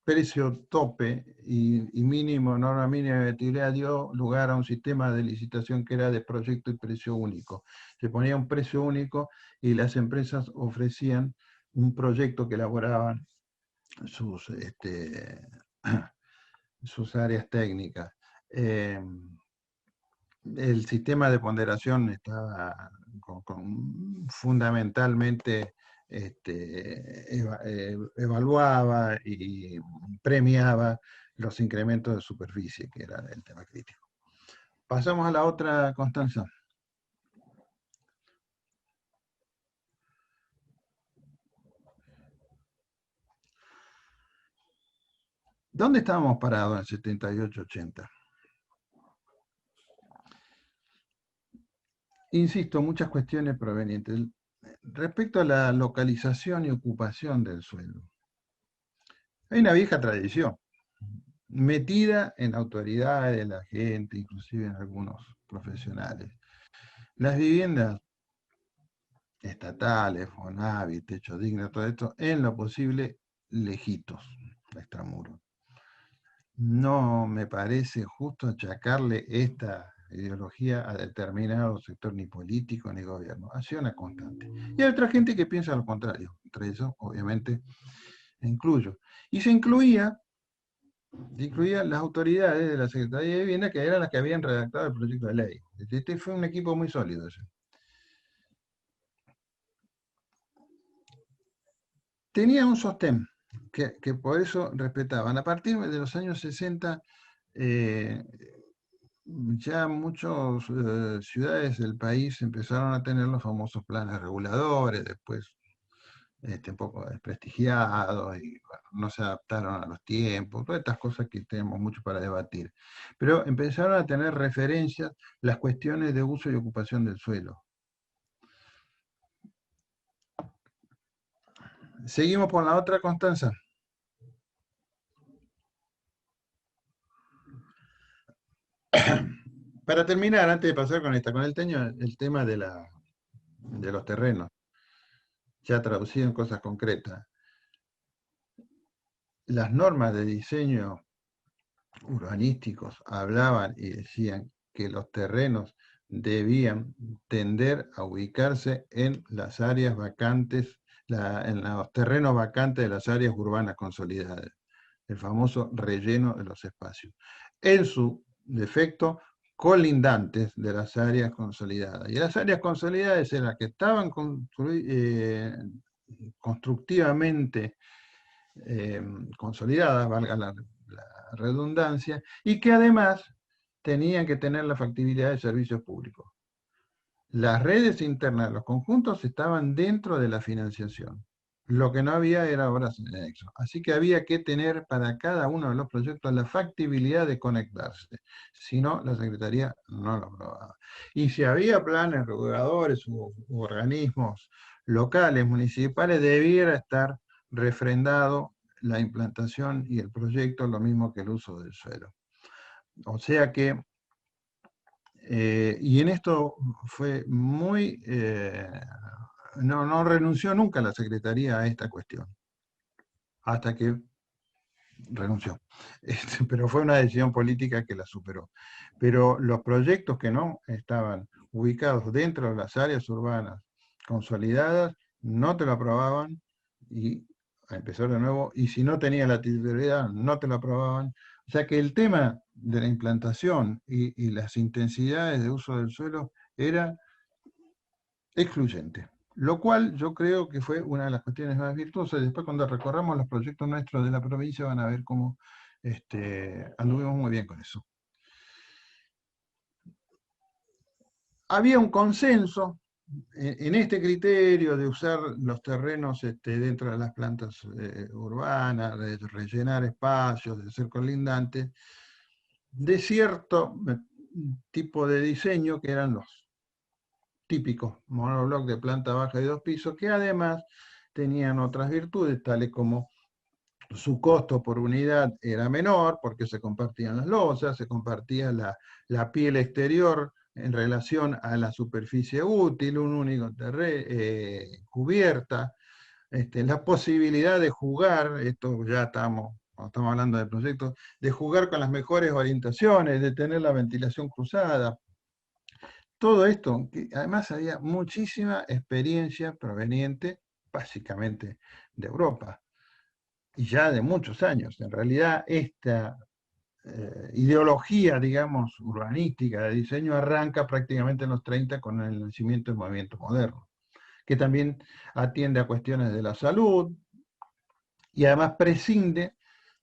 precio tope y mínimo, norma mínima de utilidad dio lugar a un sistema de licitación que era de proyecto y precio único. Se ponía un precio único y las empresas ofrecían un proyecto que elaboraban sus áreas técnicas. el sistema de ponderación estaba fundamentalmente evaluaba y premiaba los incrementos de superficie, que era el tema crítico. Pasamos a la otra, Constanza. ¿Dónde estábamos parados en 78-80? Insisto, muchas cuestiones provenientes. Respecto a la localización y ocupación del suelo, hay una vieja tradición, metida en autoridades de la gente, inclusive en algunos profesionales. Las viviendas estatales, Fonavi, techo digno, todo esto, en lo posible, lejitos, extramuros. No me parece justo achacarle esta ideología a determinado sector, ni político ni gobierno. Ha sido una constante. Y hay otra gente que piensa lo contrario. Entre eso, obviamente, me incluyo. Y se incluían las autoridades de la Secretaría de Vivienda, que eran las que habían redactado el proyecto de ley. Este fue un equipo muy sólido ese. Tenía un sostén, que por eso respetaban. A partir de los años 60, ya muchas ciudades del país empezaron a tener los famosos planes reguladores, después un poco desprestigiados, y bueno, no se adaptaron a los tiempos, todas estas cosas que tenemos mucho para debatir. Pero empezaron a tener referencias las cuestiones de uso y ocupación del suelo. Seguimos por la otra, Constanza. Para terminar, antes de pasar con el tema de los terrenos, ya traducido en cosas concretas. Las normas de diseño urbanísticos hablaban y decían que los terrenos debían tender a ubicarse en las áreas vacantes, en los terrenos vacantes de las áreas urbanas consolidadas, el famoso relleno de los espacios. En su defecto, colindantes de las áreas consolidadas. Y las áreas consolidadas eran las que estaban constructivamente consolidadas, valga la redundancia, y que además tenían que tener la factibilidad de servicios públicos. Las redes internas de los conjuntos estaban dentro de la financiación. Lo que no había era obras en anexo. Así que había que tener para cada uno de los proyectos la factibilidad de conectarse. Si no, la Secretaría no lo aprobaba. Y si había planes reguladores u organismos locales, municipales, debiera estar refrendado la implantación y el proyecto, lo mismo que el uso del suelo. O sea que, y en esto fue muy... no renunció nunca la Secretaría a esta cuestión, hasta que renunció. Pero fue una decisión política que la superó. Pero los proyectos que no estaban ubicados dentro de las áreas urbanas consolidadas, no te lo aprobaban, y a empezar de nuevo, y si no tenía la titularidad, no te lo aprobaban. O sea que el tema de la implantación y las intensidades de uso del suelo era excluyente. Lo cual yo creo que fue una de las cuestiones más virtuosas. Después, cuando recorramos los proyectos nuestros de la provincia, van a ver cómo anduvimos muy bien con eso. Había un consenso en este criterio de usar los terrenos dentro de las plantas urbanas, de rellenar espacios, de ser colindantes, de cierto tipo de diseño que eran los típicos monobloc de planta baja y 2 pisos, que además tenían otras virtudes, tales como su costo por unidad era menor, porque se compartían las losas, se compartía la piel exterior en relación a la superficie útil, un único cubierta, la posibilidad de jugar, esto ya estamos hablando de proyectos, de jugar con las mejores orientaciones, de tener la ventilación cruzada. Todo esto, que además había muchísima experiencia proveniente básicamente de Europa, y ya de muchos años. En realidad, esta ideología, digamos, urbanística, de diseño, arranca prácticamente en los 30 con el nacimiento del movimiento moderno, que también atiende a cuestiones de la salud y además prescinde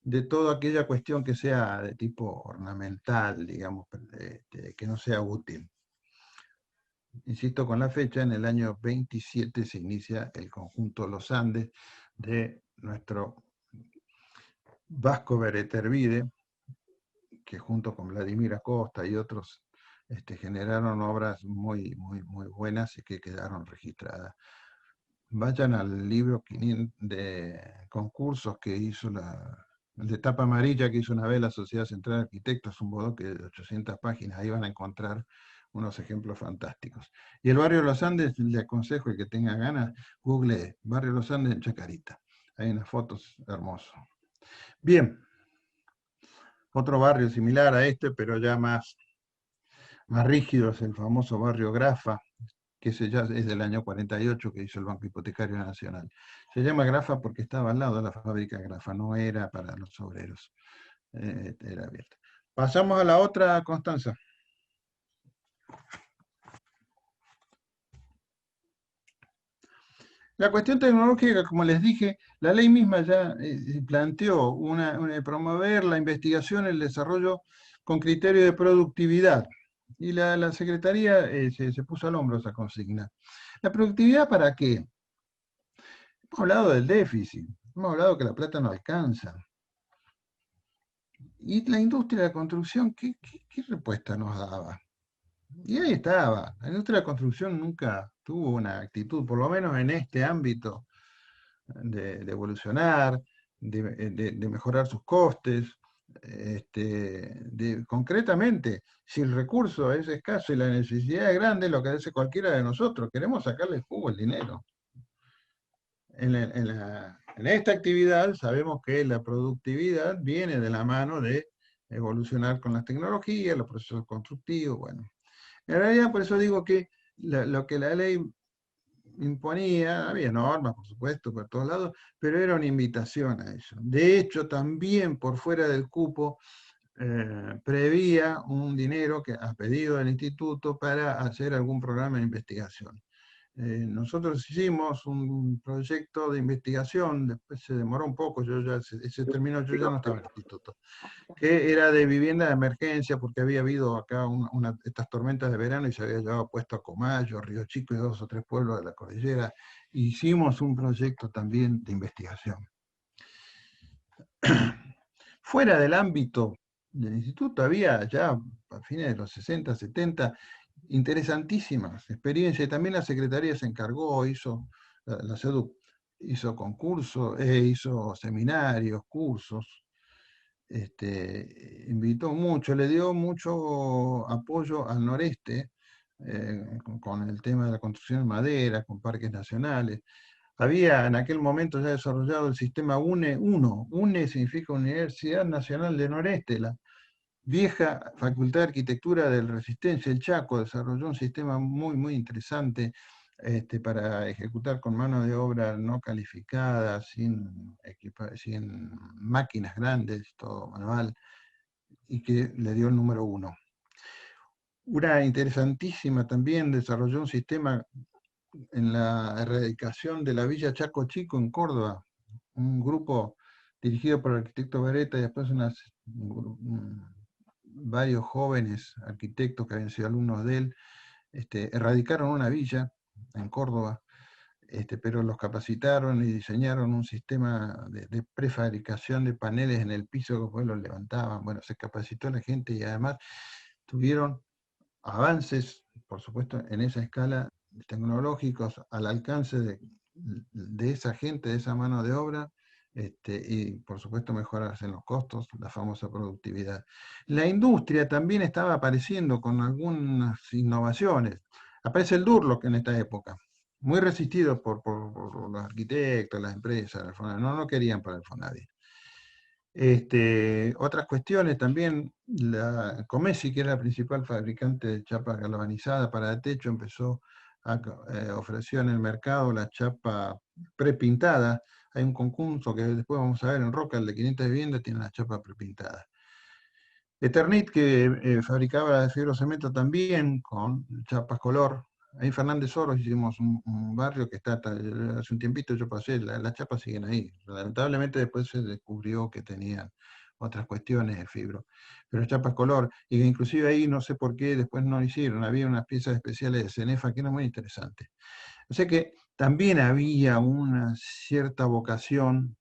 de toda aquella cuestión que sea de tipo ornamental, digamos, que no sea útil. Insisto con la fecha, en el año 27 se inicia el conjunto Los Andes de nuestro Vasco Beretervide, que junto con Vladimir Acosta y otros generaron obras muy buenas y que quedaron registradas. Vayan al libro 500 de concursos que hizo el de tapa amarilla que hizo una vez la Sociedad Central de Arquitectos, un bodoque de 800 páginas, ahí van a encontrar unos ejemplos fantásticos. Y el barrio Los Andes, le aconsejo el que tenga ganas, google barrio Los Andes en Chacarita. Hay unas fotos hermosas. Bien, otro barrio similar a este, pero ya más rígido, es el famoso barrio Grafa, que ese ya es del año 48 que hizo el Banco Hipotecario Nacional. Se llama Grafa porque estaba al lado de la fábrica Grafa, no era para los obreros, era abierta. Pasamos a la otra, Constanza. La cuestión tecnológica, como les dije, la ley misma ya planteó promover la investigación y el desarrollo con criterio de productividad. Y la Secretaría se puso al hombro esa consigna. ¿La productividad para qué? Hemos hablado del déficit, hemos hablado que la plata no alcanza. Y la industria de la construcción, ¿qué respuesta nos daba? Y ahí estaba. La industria de la construcción nunca tuvo una actitud, por lo menos en este ámbito, de evolucionar, de mejorar sus costes. Concretamente, si el recurso es escaso y la necesidad es grande, lo que hace cualquiera de nosotros, queremos sacarle jugo al dinero. En esta actividad sabemos que la productividad viene de la mano de evolucionar con las tecnologías, los procesos constructivos, bueno. En realidad, por eso digo que lo que la ley imponía, había normas, por supuesto, por todos lados, pero era una invitación a eso. De hecho, también por fuera del cupo, prevía un dinero que a pedido del instituto para hacer algún programa de investigación. Nosotros hicimos un proyecto de investigación, después se demoró un poco, ese terminó, yo ya no estaba en el instituto, que era de vivienda de emergencia, porque había habido acá estas tormentas de verano y se había llevado puesto a Comayo, Río Chico y 2 o 3 pueblos de la cordillera. Hicimos un proyecto también de investigación. Fuera del ámbito del instituto había ya a fines de los 60, 70, interesantísimas experiencias. También la Secretaría se encargó, la SEDUC hizo concursos, hizo seminarios, cursos, invitó mucho, le dio mucho apoyo al noreste, con el tema de la construcción en madera, con parques nacionales. Había en aquel momento ya desarrollado el sistema UNE 1. UNE significa Universidad Nacional del Noreste. La vieja Facultad de Arquitectura del Resistencia, el Chaco, desarrolló un sistema muy interesante para ejecutar con mano de obra no calificada, sin máquinas grandes, todo manual, y que le dio el número 1. Una interesantísima también desarrolló un sistema en la erradicación de la Villa Chaco Chico en Córdoba, un grupo dirigido por el arquitecto Beretta y después varios jóvenes arquitectos que habían sido alumnos de él, erradicaron una villa en Córdoba, pero los capacitaron y diseñaron un sistema de prefabricación de paneles en el piso que después los levantaban. Bueno, se capacitó la gente y además tuvieron avances, por supuesto, en esa escala tecnológicos al alcance de esa gente, de esa mano de obra, y por supuesto mejoras en los costos, la famosa productividad. La industria también estaba apareciendo con algunas innovaciones. Aparece el Durlock en esta época, muy resistido por los arquitectos, las empresas, no querían para el Fonavi. Otras cuestiones también, la Comesi, que era la principal fabricante de chapa galvanizada para techo, ofreció en el mercado la chapa prepintada. Hay un concurso que después vamos a ver en Roca, el de 500 viviendas, tiene la chapa prepintada. Eternit, que fabricaba de fibrocemento también con chapas color. Ahí en Fernández Oro hicimos un barrio que está, hace un tiempito yo pasé, las chapas siguen ahí. Lamentablemente después se descubrió que tenían otras cuestiones de fibro. Pero chapas color, y que inclusive ahí no sé por qué después no lo hicieron, había unas piezas especiales de Cenefa que eran muy interesantes. O sea que también había una cierta vocación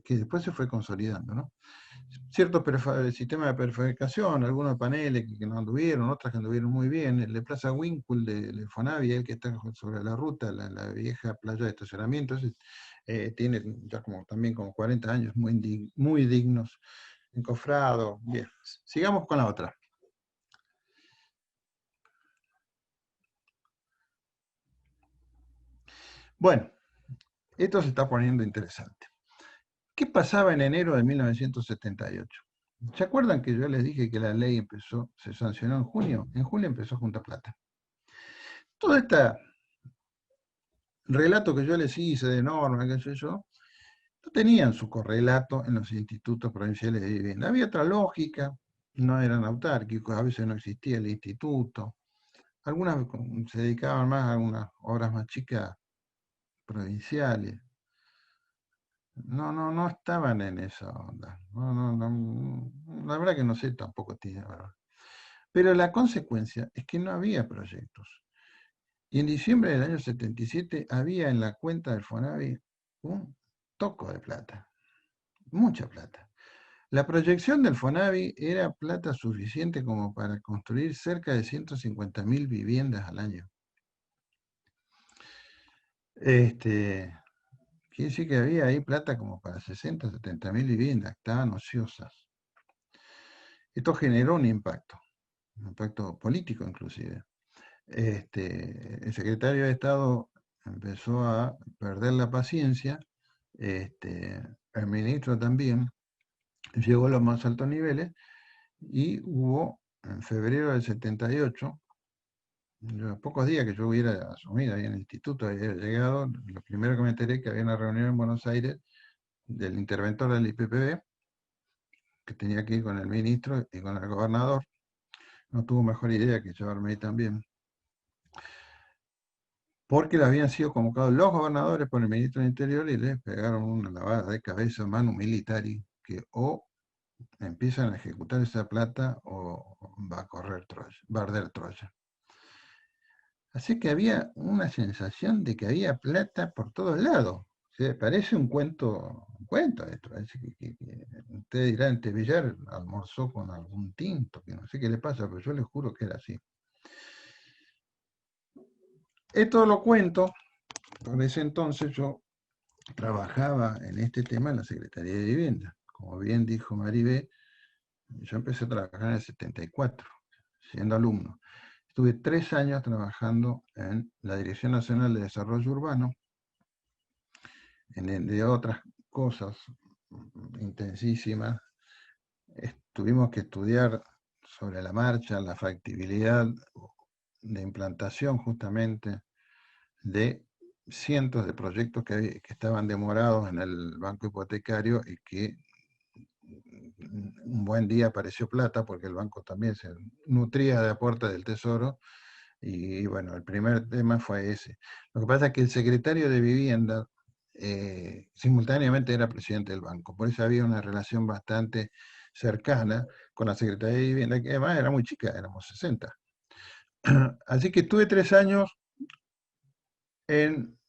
que después se fue consolidando, ¿no? Cierto sistema de prefabricación, algunos paneles que no anduvieron, otras que anduvieron muy bien. El de Plaza Winkle de Fonavi, el que está sobre la ruta, la vieja playa de estacionamiento, ese, tiene ya también como 40 años, muy dignos, encofrado. Bien, sigamos con la otra. Bueno, esto se está poniendo interesante. ¿Qué pasaba en enero de 1978? ¿Se acuerdan que yo les dije que la ley se sancionó en junio? En julio empezó a juntar plata. Todo este relato que yo les hice de norma, qué sé yo, no tenían su correlato en los institutos provinciales de vivienda. Había otra lógica, no eran autárquicos, a veces no existía el instituto. Algunas se dedicaban más a algunas obras más chicas provinciales. No estaban en esa onda. La verdad que no sé tampoco tiene verdad. Pero la consecuencia es que no había proyectos. Y en diciembre del año 77 había en la cuenta del Fonavi un toco de plata, mucha plata. La proyección del Fonavi era plata suficiente como para construir cerca de 150.000 viviendas al año. Quiere decir que había ahí plata como para 60, 70.000 viviendas, estaban ociosas. Esto generó un impacto político inclusive. El secretario de Estado empezó a perder la paciencia, el ministro también llegó a los más altos niveles y hubo en febrero del 78, los pocos días que yo hubiera asumido ahí en el instituto, había llegado, lo primero que me enteré que había una reunión en Buenos Aires del interventor del IPPB, que tenía que ir con el ministro y con el gobernador. No tuvo mejor idea que llevarme ahí también, porque le habían sido convocados los gobernadores por el ministro del Interior y les pegaron una lavada de cabeza, manu militari, que o empiezan a ejecutar esa plata o va a correr Troya, va a arder Troya. Así que había una sensación de que había plata por todos lados. O sea, parece un cuento esto. Parece que ustedes dirán, Villar almorzó con algún tinto, que no sé qué le pasa, pero yo les juro que era así. Esto lo cuento, por ese entonces yo trabajaba en este tema en la Secretaría de Vivienda. Como bien dijo Maribé, yo empecé a trabajar en el 74, siendo alumno. Estuve 3 años trabajando en la Dirección Nacional de Desarrollo Urbano, de otras cosas intensísimas. Tuvimos que estudiar sobre la marcha la factibilidad de implantación justamente de cientos de proyectos que estaban demorados en el banco hipotecario y que un buen día apareció plata porque el banco también se nutría de aportes del Tesoro y bueno, el primer tema fue ese. Lo que pasa es que el secretario de Vivienda simultáneamente era presidente del banco, por eso había una relación bastante cercana con la Secretaría de Vivienda, que además era muy chica, éramos 60. Así que estuve 3 años en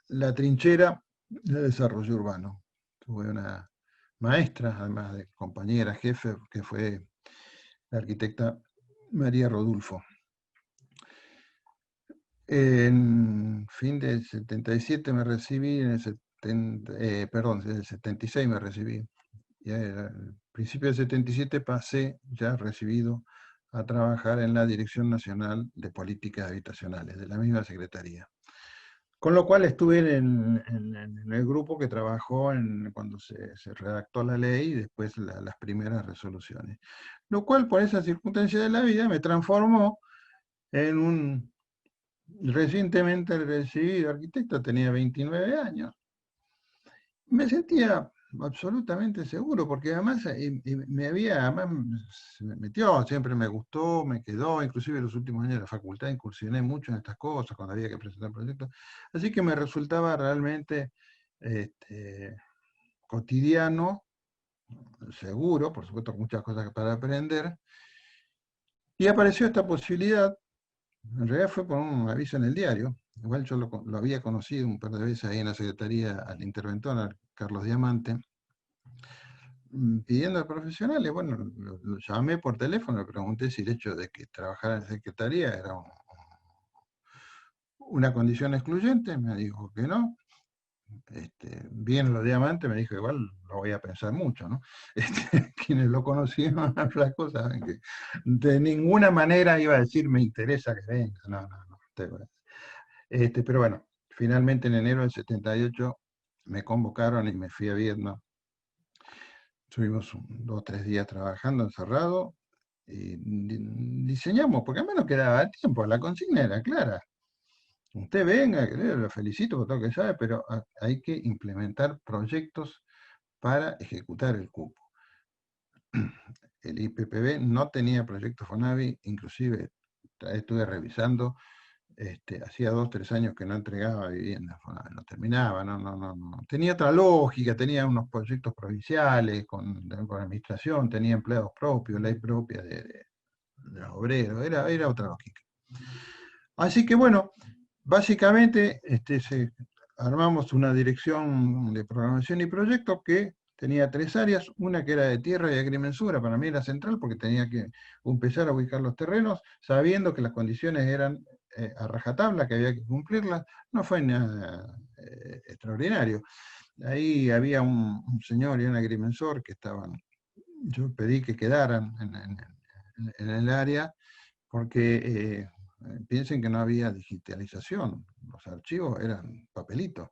la trinchera de desarrollo urbano. Tuve una maestra, además de compañera, jefe, que fue la arquitecta María Rodulfo. En fin del 77 me recibí, en el 76 me recibí. Y al principio del 77 pasé, ya recibido, a trabajar en la Dirección Nacional de Políticas Habitacionales, de la misma Secretaría. Con lo cual estuve en el grupo que trabajó cuando se redactó la ley y después las primeras resoluciones. Lo cual, por esa circunstancia de la vida, me transformó en un recientemente recibido arquitecto, tenía 29 años. Me sentía absolutamente seguro, porque además se me metió, siempre me gustó, me quedó, inclusive los últimos años de la facultad incursioné mucho en estas cosas, cuando había que presentar proyectos, así que me resultaba realmente cotidiano, seguro, por supuesto con muchas cosas para aprender, y apareció esta posibilidad. En realidad fue por un aviso en el diario. Igual yo lo había conocido un par de veces ahí en la secretaría al interventor, al Carlos Diamante, pidiendo a profesionales. Bueno, lo llamé por teléfono, le pregunté si el hecho de que trabajara en la secretaría era una condición excluyente. Me dijo que no. Bien lo Diamante, me dijo, igual lo voy a pensar mucho, ¿no? Quienes lo conocieron a Flaco saben que de ninguna manera iba a decir, me interesa que venga. No, no, no. Pero bueno, finalmente en enero del 78 me convocaron y me fui a Vietnam. Estuvimos 2 o 3 días trabajando encerrado y diseñamos, porque a mí no quedaba tiempo, la consigna era clara. Usted venga, lo felicito por todo lo que sabe, pero hay que implementar proyectos para ejecutar el cupo. El IPPB no tenía proyectos FONAVI, inclusive estuve revisando, hacía 2 o 3 años que no entregaba vivienda FONAVI, no terminaba, no. Tenía otra lógica, tenía unos proyectos provinciales con administración, tenía empleados propios, ley propia de los obreros, era otra lógica. Así que bueno, básicamente armamos una dirección de programación y proyectos que tenía 3 áreas, una que era de tierra y agrimensura, para mí era central porque tenía que empezar a ubicar los terrenos, sabiendo que las condiciones eran a rajatabla, que había que cumplirlas, no fue nada extraordinario. Ahí había un señor y un agrimensor que estaban, yo pedí que quedaran en el área, porque piensen que no había digitalización, los archivos eran papelitos.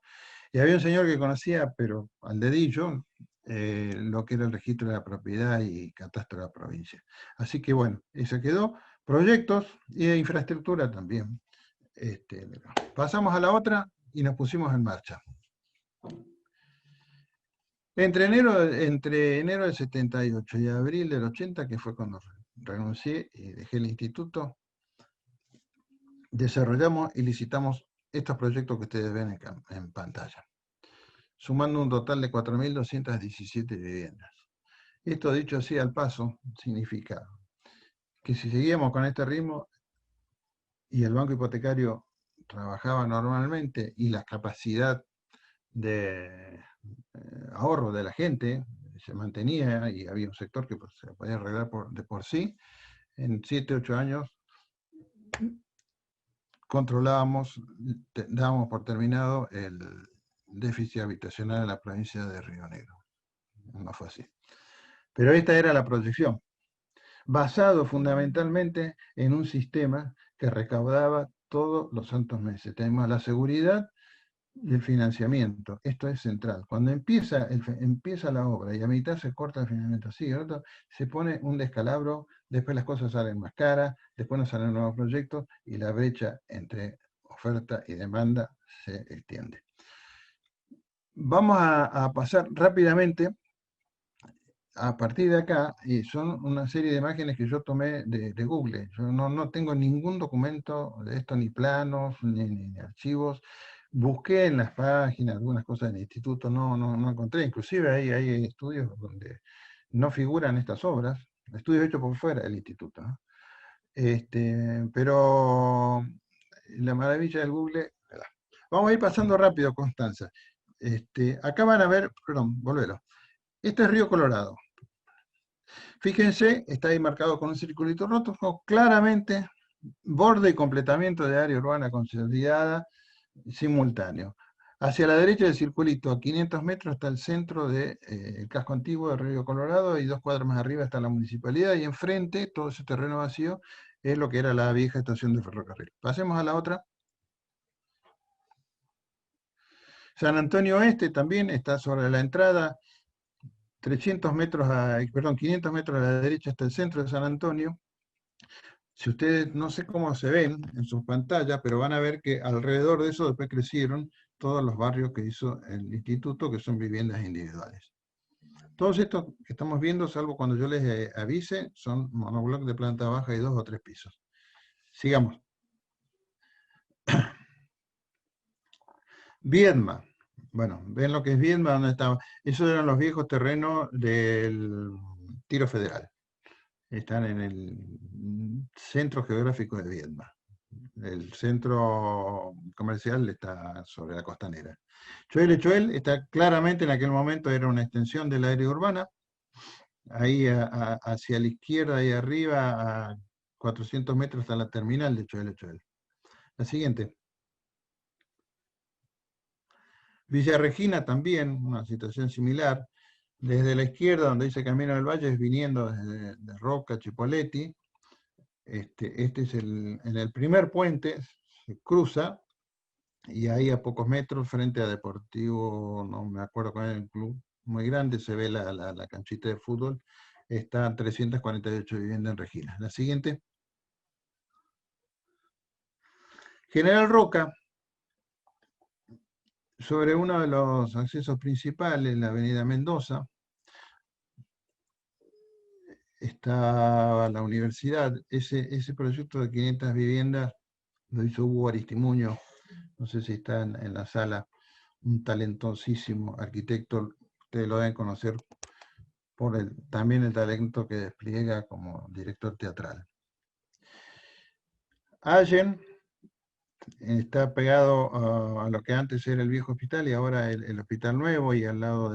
Y había un señor que conocía, pero al dedillo, lo que era el registro de la propiedad y catastro de la provincia. Así que bueno, eso quedó. Proyectos y de infraestructura también. Pasamos a la otra y nos pusimos en marcha. Entre enero del 78 y abril del 80, que fue cuando renuncié y dejé el instituto, desarrollamos y licitamos estos proyectos que ustedes ven en pantalla, sumando un total de 4.217 viviendas. Esto, dicho así al paso, significa que si seguíamos con este ritmo y el banco hipotecario trabajaba normalmente y la capacidad de ahorro de la gente se mantenía y había un sector que se podía arreglar de por sí, en 7 u 8 años controlábamos, dábamos por terminado el déficit habitacional en la provincia de Río Negro. No fue así. Pero esta era la proyección, basado fundamentalmente en un sistema que recaudaba todos los santos meses. Tenemos la seguridad y el financiamiento. Esto es central. Cuando empieza la obra y a mitad se corta el financiamiento, sí, se pone un descalabro, después las cosas salen más caras, después nos salen nuevos proyectos y la brecha entre oferta y demanda se extiende. Vamos a pasar rápidamente a partir de acá, y son una serie de imágenes que yo tomé de Google. Yo no tengo ningún documento de esto, ni planos, ni archivos. Busqué en las páginas algunas cosas del instituto, no encontré. Inclusive hay estudios donde no figuran estas obras, estudios hechos por fuera del instituto, ¿no? Pero la maravilla del Google. Vamos a ir pasando rápido, Constanza. Acá van a ver, perdón, volvelo. Este es Río Colorado. Fíjense, está ahí marcado con un circulito roto, claramente borde y completamiento de área urbana consolidada simultáneo. Hacia la derecha del circulito, a 500 metros, está el centro del casco antiguo de Río Colorado, y 2 cuadras más arriba está la municipalidad, y enfrente, todo ese terreno vacío, es lo que era la vieja estación de ferrocarril. Pasemos a la otra. San Antonio Oeste también está sobre la entrada, 500 metros a la derecha está el centro de San Antonio. Si ustedes, no sé cómo se ven en sus pantallas, pero van a ver que alrededor de eso después crecieron todos los barrios que hizo el instituto, que son viviendas individuales. Todos estos que estamos viendo, salvo cuando yo les avise, son monobloc de planta baja y 2 o 3 pisos. Sigamos. Viedma. Bueno, ven lo que es Viedma, ¿dónde estaba? Esos eran los viejos terrenos del Tiro Federal. Están en el centro geográfico de Viedma. El centro comercial está sobre la costanera. Choel está claramente en aquel momento, era una extensión del área urbana. Ahí hacia la izquierda, ahí arriba, a 400 metros está la terminal de Choel. La siguiente. Villa Regina también, una situación similar. Desde la izquierda, donde dice Camino del Valle, es viniendo desde de Roca, Chipoleti. Este es en el primer puente, se cruza, y ahí a pocos metros, frente a Deportivo, no me acuerdo cuál es el club, muy grande, se ve la canchita de fútbol. Están 348 viviendas en Regina. La siguiente. General Roca, sobre uno de los accesos principales, la avenida Mendoza, está la universidad. Ese proyecto de 500 viviendas lo hizo Hugo Aristimuño, no sé si está en la sala, un talentosísimo arquitecto, ustedes lo deben conocer por también el talento que despliega como director teatral. Allen está pegado a lo que antes era el viejo hospital y ahora el hospital nuevo, y al lado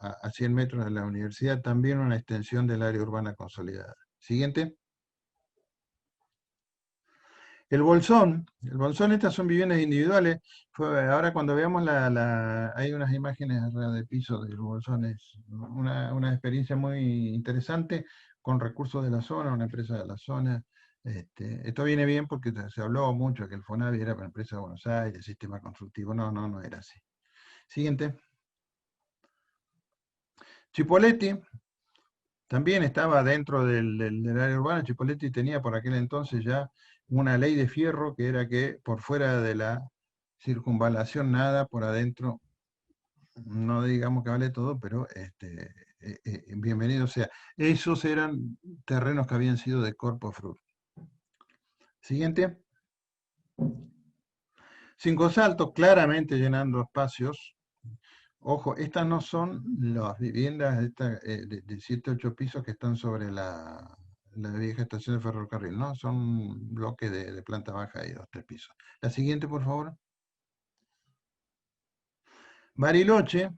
a 100 metros de la universidad, también una extensión del área urbana consolidada. Siguiente. El Bolsón, estas son viviendas individuales. Ahora cuando veamos hay unas imágenes de piso del Bolsón, es una experiencia muy interesante con recursos de la zona, una empresa de la zona. Esto viene bien porque se habló mucho que el Fonavi era para empresa de Buenos Aires, sistema constructivo. No era así. Siguiente. Chipoleti también estaba dentro del área urbana. Chipoleti tenía por aquel entonces ya una ley de fierro, que era que por fuera de la circunvalación nada, por adentro, no digamos que vale todo, pero bienvenido sea. Esos eran terrenos que habían sido de Corpo Fruit. Siguiente. Cinco Saltos, claramente llenando espacios. Ojo, estas no son las viviendas de 7, 8 pisos que están sobre la vieja estación de ferrocarril, ¿no? Son bloques de planta baja y 2, 3 pisos. La siguiente, por favor. Bariloche,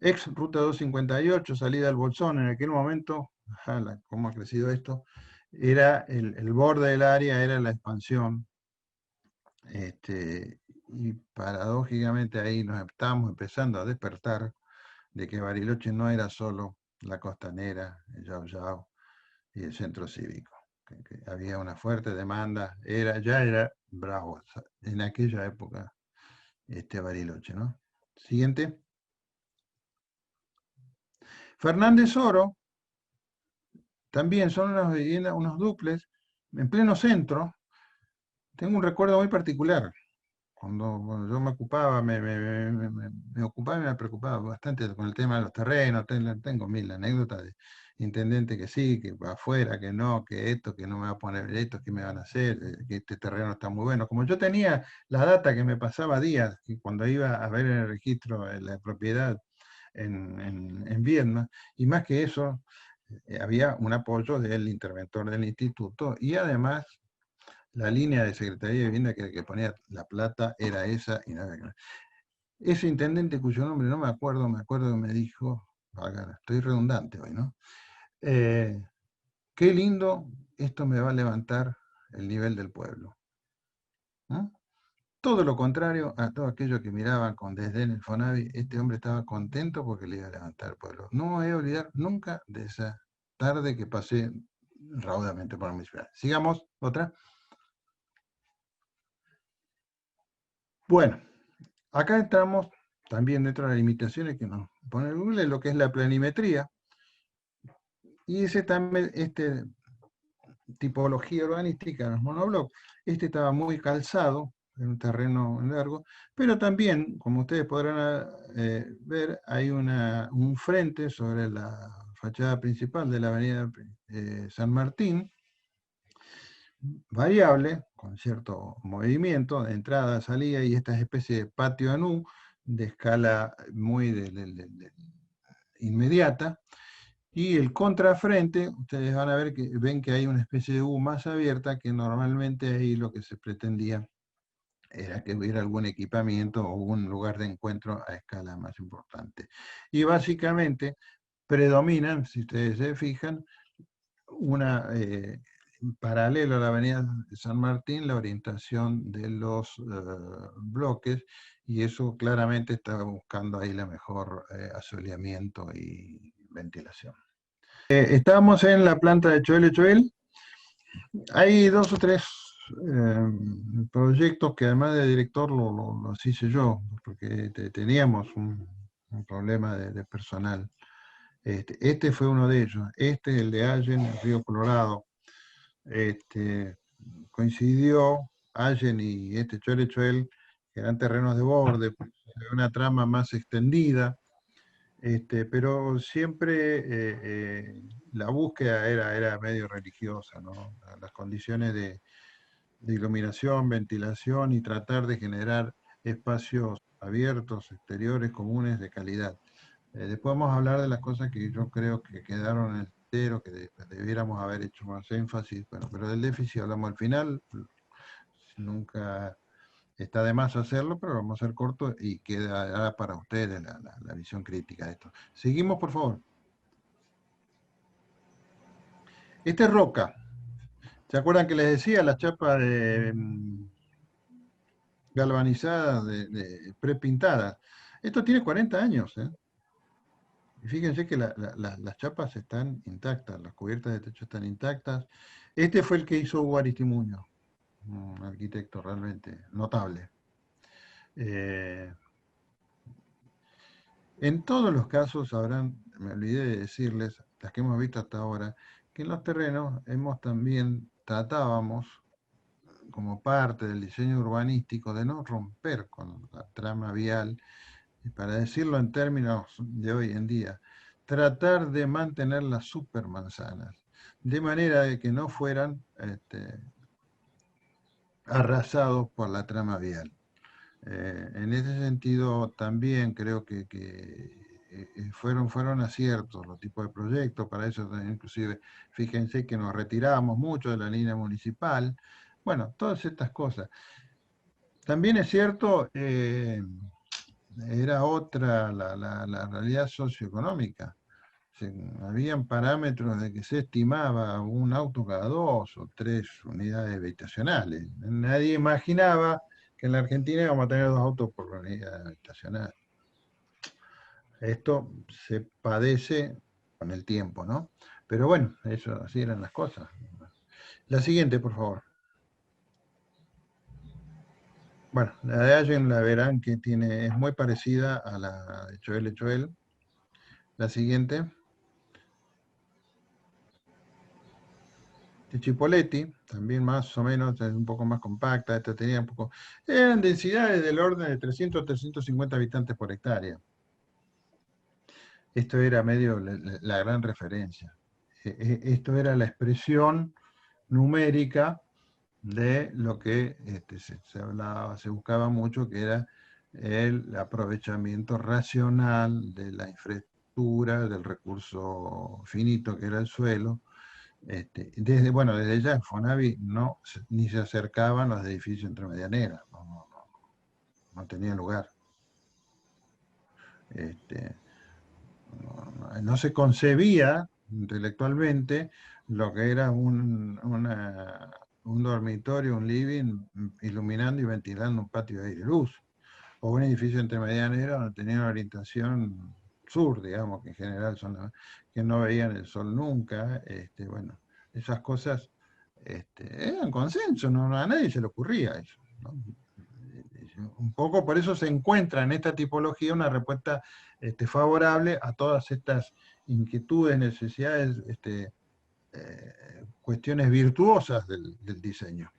ex ruta 258, salida al Bolsón. En aquel momento, cómo ha crecido esto, era el borde del área, era la expansión. Y paradójicamente ahí nos estábamos empezando a despertar de que Bariloche no era solo la costanera, el Yao Yao y el centro cívico, que había una fuerte demanda, ya era bravo en aquella época Bariloche, ¿no? Siguiente. Fernández Oro, también son unas viviendas, unos dúplex, en pleno centro. Tengo un recuerdo muy particular. Cuando yo me ocupaba, me ocupaba y me preocupaba bastante con el tema de los terrenos. Tengo mil anécdotas de intendente que sí, que afuera, que no, que esto, que no me va a poner esto, que me van a hacer, que este terreno está muy bueno. Como yo tenía la data que me pasaba días, y cuando iba a ver en el registro la propiedad en Viedma, y más que eso, había un apoyo del interventor del instituto, y además la línea de Secretaría de Vivienda que ponía la plata era esa y nada que... Ese intendente, cuyo nombre no me acuerdo que me dijo, estoy redundante hoy, ¿no? Qué lindo, esto me va a levantar el nivel del pueblo. ¿No? Todo lo contrario a todo aquello que miraban con desdén el Fonavi, este hombre estaba contento porque le iba a levantar el pueblo. No me voy a olvidar nunca de esa tarde que pasé raudamente por mi ciudad. Sigamos, otra. Bueno, acá estamos también dentro de las limitaciones que nos pone Google, lo que es la planimetría. Y ese también, tipología urbanística, los monoblocks, estaba muy calzado un terreno largo, pero también, como ustedes podrán ver, hay un frente sobre la fachada principal de la avenida San Martín, variable, con cierto movimiento, de entrada, salida, y esta especie de patio anú, de escala muy inmediata, y el contrafrente, ustedes van a ver que ven que hay una especie de U más abierta, que normalmente ahí lo que se pretendía era que hubiera algún equipamiento o un lugar de encuentro a escala más importante. Y básicamente predominan, si ustedes se fijan, paralelo a la avenida San Martín, la orientación de los bloques, y eso claramente está buscando ahí la mejor asoleamiento y ventilación. Estamos en la planta de Choel. Hay 2 o 3 proyectos que además de director los hice yo, porque teníamos un problema de personal. Este fue uno de ellos. El de Allen, el Río Colorado. Coincidió Allen y Choel, que eran terrenos de borde, una trama más extendida. Pero siempre la búsqueda era medio religiosa, ¿no? Las condiciones de iluminación, ventilación y tratar de generar espacios abiertos, exteriores, comunes, de calidad. Después vamos a hablar de las cosas que yo creo que quedaron en el tintero, que debiéramos haber hecho más énfasis, bueno, pero del déficit hablamos al final, nunca está de más hacerlo, pero vamos a ser cortos y quedará para ustedes la visión crítica de esto. Seguimos, por favor. Este es roca. ¿Se acuerdan que les decía la chapa galvanizada, prepintada? Esto tiene 40 años, ¿eh? Y fíjense que las chapas están intactas, las cubiertas de techo están intactas. Este fue el que hizo Hugo Aristimuño, un arquitecto realmente notable. En todos los casos me olvidé de decirles, las que hemos visto hasta ahora, que en los terrenos tratábamos, como parte del diseño urbanístico, de no romper con la trama vial, y para decirlo en términos de hoy en día, tratar de mantener las supermanzanas, de manera de que no fueran arrasados por la trama vial. En ese sentido, también creo que fueron aciertos los tipos de proyectos. Para eso, inclusive, fíjense que nos retiramos mucho de la línea municipal. Bueno, todas estas cosas. También es cierto, era otra la realidad socioeconómica. Habían parámetros de que se estimaba un auto cada 2 o 3 unidades habitacionales. Nadie imaginaba que en la Argentina íbamos a tener 2 autos por unidad habitacional. Esto se padece con el tiempo, ¿no? Pero bueno, eso, así eran las cosas. La siguiente, por favor. Bueno, la de Allen la verán que es muy parecida a la de Choel. La siguiente. De Chipolletti, también más o menos, un poco más compacta. Esta tenía un poco... Eran densidades del orden de 300 350 habitantes por hectárea. Esto era medio la gran referencia. Esto era la expresión numérica de lo que se buscaba mucho, que era el aprovechamiento racional de la infraestructura, del recurso finito que era el suelo. Desde ya en Fonavi ni se acercaban los edificios entre medianeras, no tenía lugar. No se concebía intelectualmente lo que era un dormitorio, un living, iluminando y ventilando un patio de aire y luz, o un edificio entre medianeras donde tenía una orientación sur, digamos, que en general son que no veían el sol nunca. Bueno, esas cosas eran consenso, a nadie se le ocurría eso, ¿no? Un poco por eso se encuentra en esta tipología una respuesta favorable a todas estas inquietudes, necesidades, cuestiones virtuosas del diseño.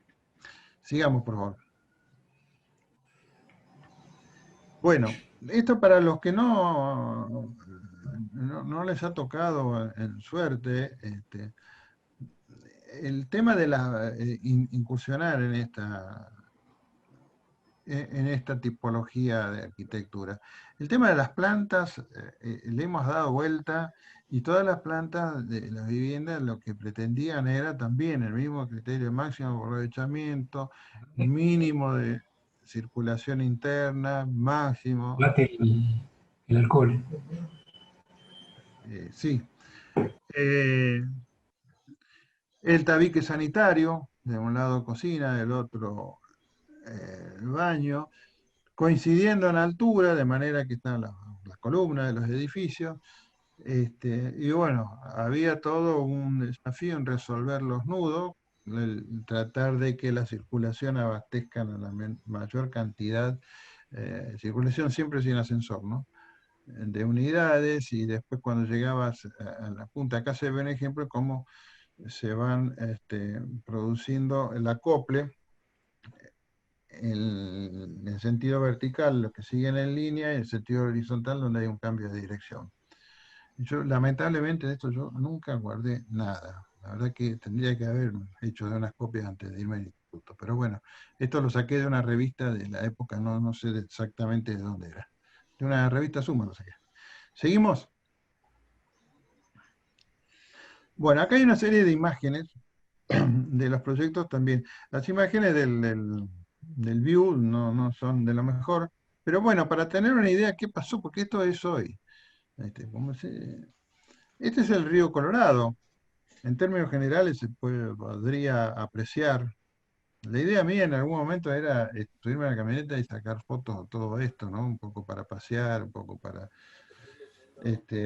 Sigamos, por favor. Bueno, esto para los que no les ha tocado en suerte, el tema de incursionar en esta tipología de arquitectura. El tema de las plantas, le hemos dado vuelta, y todas las plantas de las viviendas lo que pretendían era también el mismo criterio: máximo aprovechamiento, mínimo de circulación interna, máximo. Bate el alcohol. Sí. El tabique sanitario, de un lado cocina, del otro el baño, coincidiendo en altura, de manera que están las columnas de los edificios. Y bueno, había todo un desafío en resolver los nudos, tratar de que la circulación abastezcan a la mayor cantidad, circulación siempre sin ascensor, ¿no?, de unidades, y después cuando llegabas a la punta, acá se ve un ejemplo de cómo se van produciendo el acople en sentido vertical, los que siguen en línea, y en sentido horizontal, donde hay un cambio de dirección. Yo, lamentablemente, de esto yo nunca guardé nada. La verdad que tendría que haber hecho de unas copias antes de irme al instituto. Pero bueno, esto lo saqué de una revista de la época, no sé exactamente de dónde era. De una revista Suma lo saqué. ¿Seguimos? Bueno, acá hay una serie de imágenes de los proyectos también. Las imágenes del View no son de lo mejor, pero bueno, para tener una idea qué pasó, porque esto es hoy. Este es el río Colorado. En términos generales podría apreciar. La idea mía en algún momento era subirme a la camioneta y sacar fotos de todo esto, ¿no? Un poco para pasear, un poco para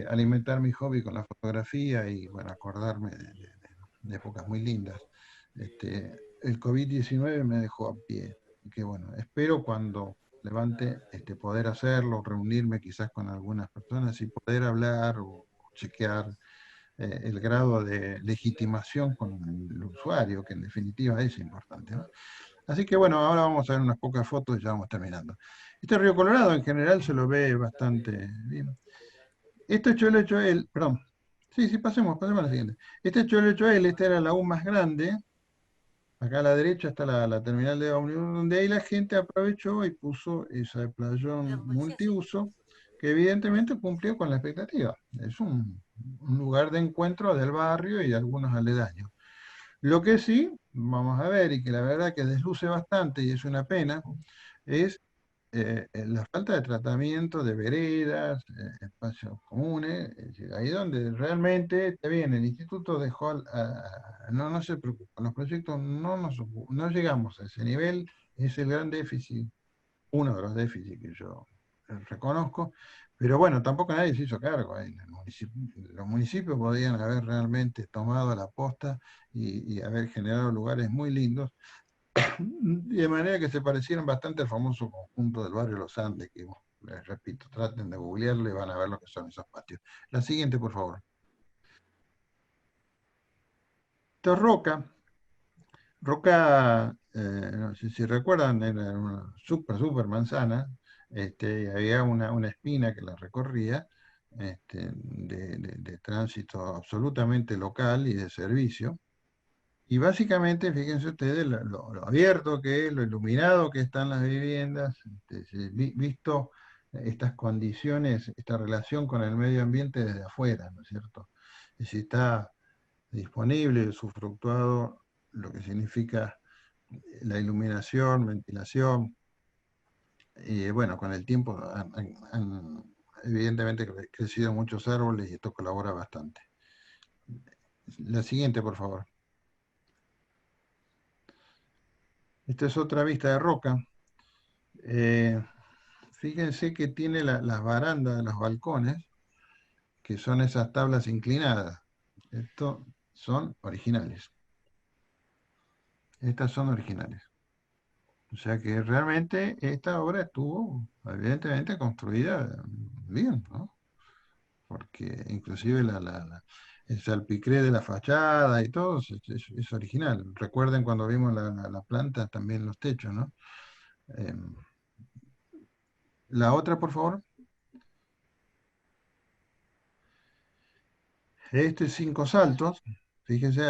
alimentar mi hobby con la fotografía y, bueno, acordarme de épocas muy lindas. El COVID-19 me dejó a pie, y que bueno, espero cuando levante poder hacerlo, reunirme quizás con algunas personas y poder hablar o chequear el grado de legitimación con el usuario, que en definitiva es importante, ¿no? Así que bueno, ahora vamos a ver unas pocas fotos y ya vamos terminando. Este río Colorado en general se lo ve bastante bien. Este hecho lo hecho él, perdón. Sí, pasemos a la siguiente. Este hecho lo hecho él, esta era la U más grande. Acá a la derecha está la terminal de ómnibus, donde ahí la gente aprovechó y puso ese playón multiuso, que evidentemente cumplió con la expectativa. Es un lugar de encuentro del barrio y de algunos aledaños. Lo que sí, vamos a ver, y que la verdad que desluce bastante, y es una pena, es la falta de tratamiento de veredas, espacios comunes. Es decir, ahí donde realmente está bien, el instituto dejó, no se preocupa, los proyectos no llegamos a ese nivel, es el gran déficit, uno de los déficits que yo reconozco, pero bueno, tampoco nadie se hizo cargo. Los municipios podían haber realmente tomado la posta y haber generado lugares muy lindos, de manera que se parecieran bastante al famoso conjunto del barrio Los Andes, que les repito, traten de googlearlo y van a ver lo que son esos patios. La siguiente, por favor. Esto es Roca. Roca, no sé si recuerdan, era una super manzana. Había una espina que la recorría, de tránsito absolutamente local y de servicio. Y básicamente, fíjense ustedes lo abierto que es, lo iluminado que están las viviendas, visto estas condiciones, esta relación con el medio ambiente desde afuera, ¿no es cierto? Y si está disponible, usufructuado, lo que significa la iluminación, ventilación, y bueno, con el tiempo han evidentemente crecido muchos árboles y esto colabora bastante. La siguiente, por favor. Esta es otra vista de Roca. Fíjense que tiene las barandas de los balcones, que son esas tablas inclinadas. Estos son originales. Estas son originales. O sea que realmente esta obra estuvo evidentemente construida bien, ¿no? Porque inclusive el salpicré de la fachada y todo es original. Recuerden cuando vimos la planta, también los techos, ¿no? La otra, por favor. Este 5 saltos. Fíjense,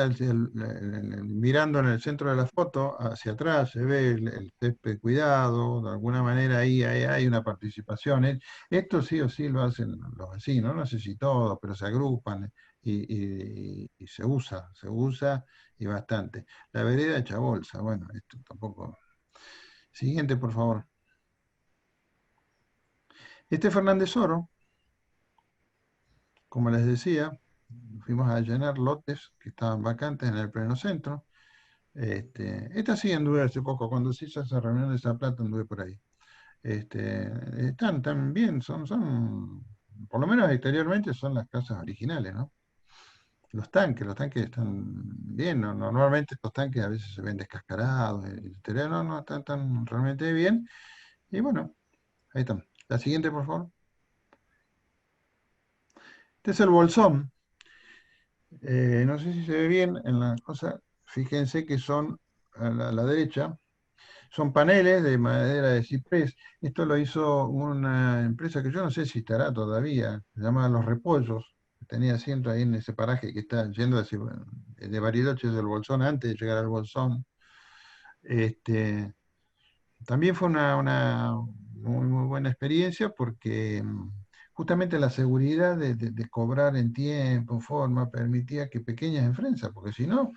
mirando en el centro de la foto, hacia atrás se ve el césped cuidado, de alguna manera ahí hay una participación. Esto sí o sí lo hacen los vecinos, no sé si todos, pero se agrupan y se usa y bastante. La vereda hecha bolsa, bueno, esto tampoco. Siguiente, por favor. Este Fernández Oro, como les decía, fuimos a llenar lotes que estaban vacantes en el pleno centro. Esta sí anduve hace poco, cuando se hizo esa reunión de esa plata anduve por ahí. Están bien, son, por lo menos exteriormente son las casas originales, ¿no? Los tanques están bien, ¿no? Normalmente estos tanques a veces se ven descascarados, no, están realmente bien. Y bueno, ahí están. La siguiente, por favor. Este es el bolsón. No sé si se ve bien en la cosa. Fíjense que son a la derecha. Son paneles de madera de ciprés. Esto lo hizo una empresa que yo no sé si estará todavía, se llama Los Repollos. Tenía asiento ahí en ese paraje que está yendo de Bariloche del Bolsón antes de llegar al Bolsón. Este, También fue una muy buena experiencia porque justamente la seguridad de cobrar en tiempo, en forma, permitía que pequeñas empresas, porque si no,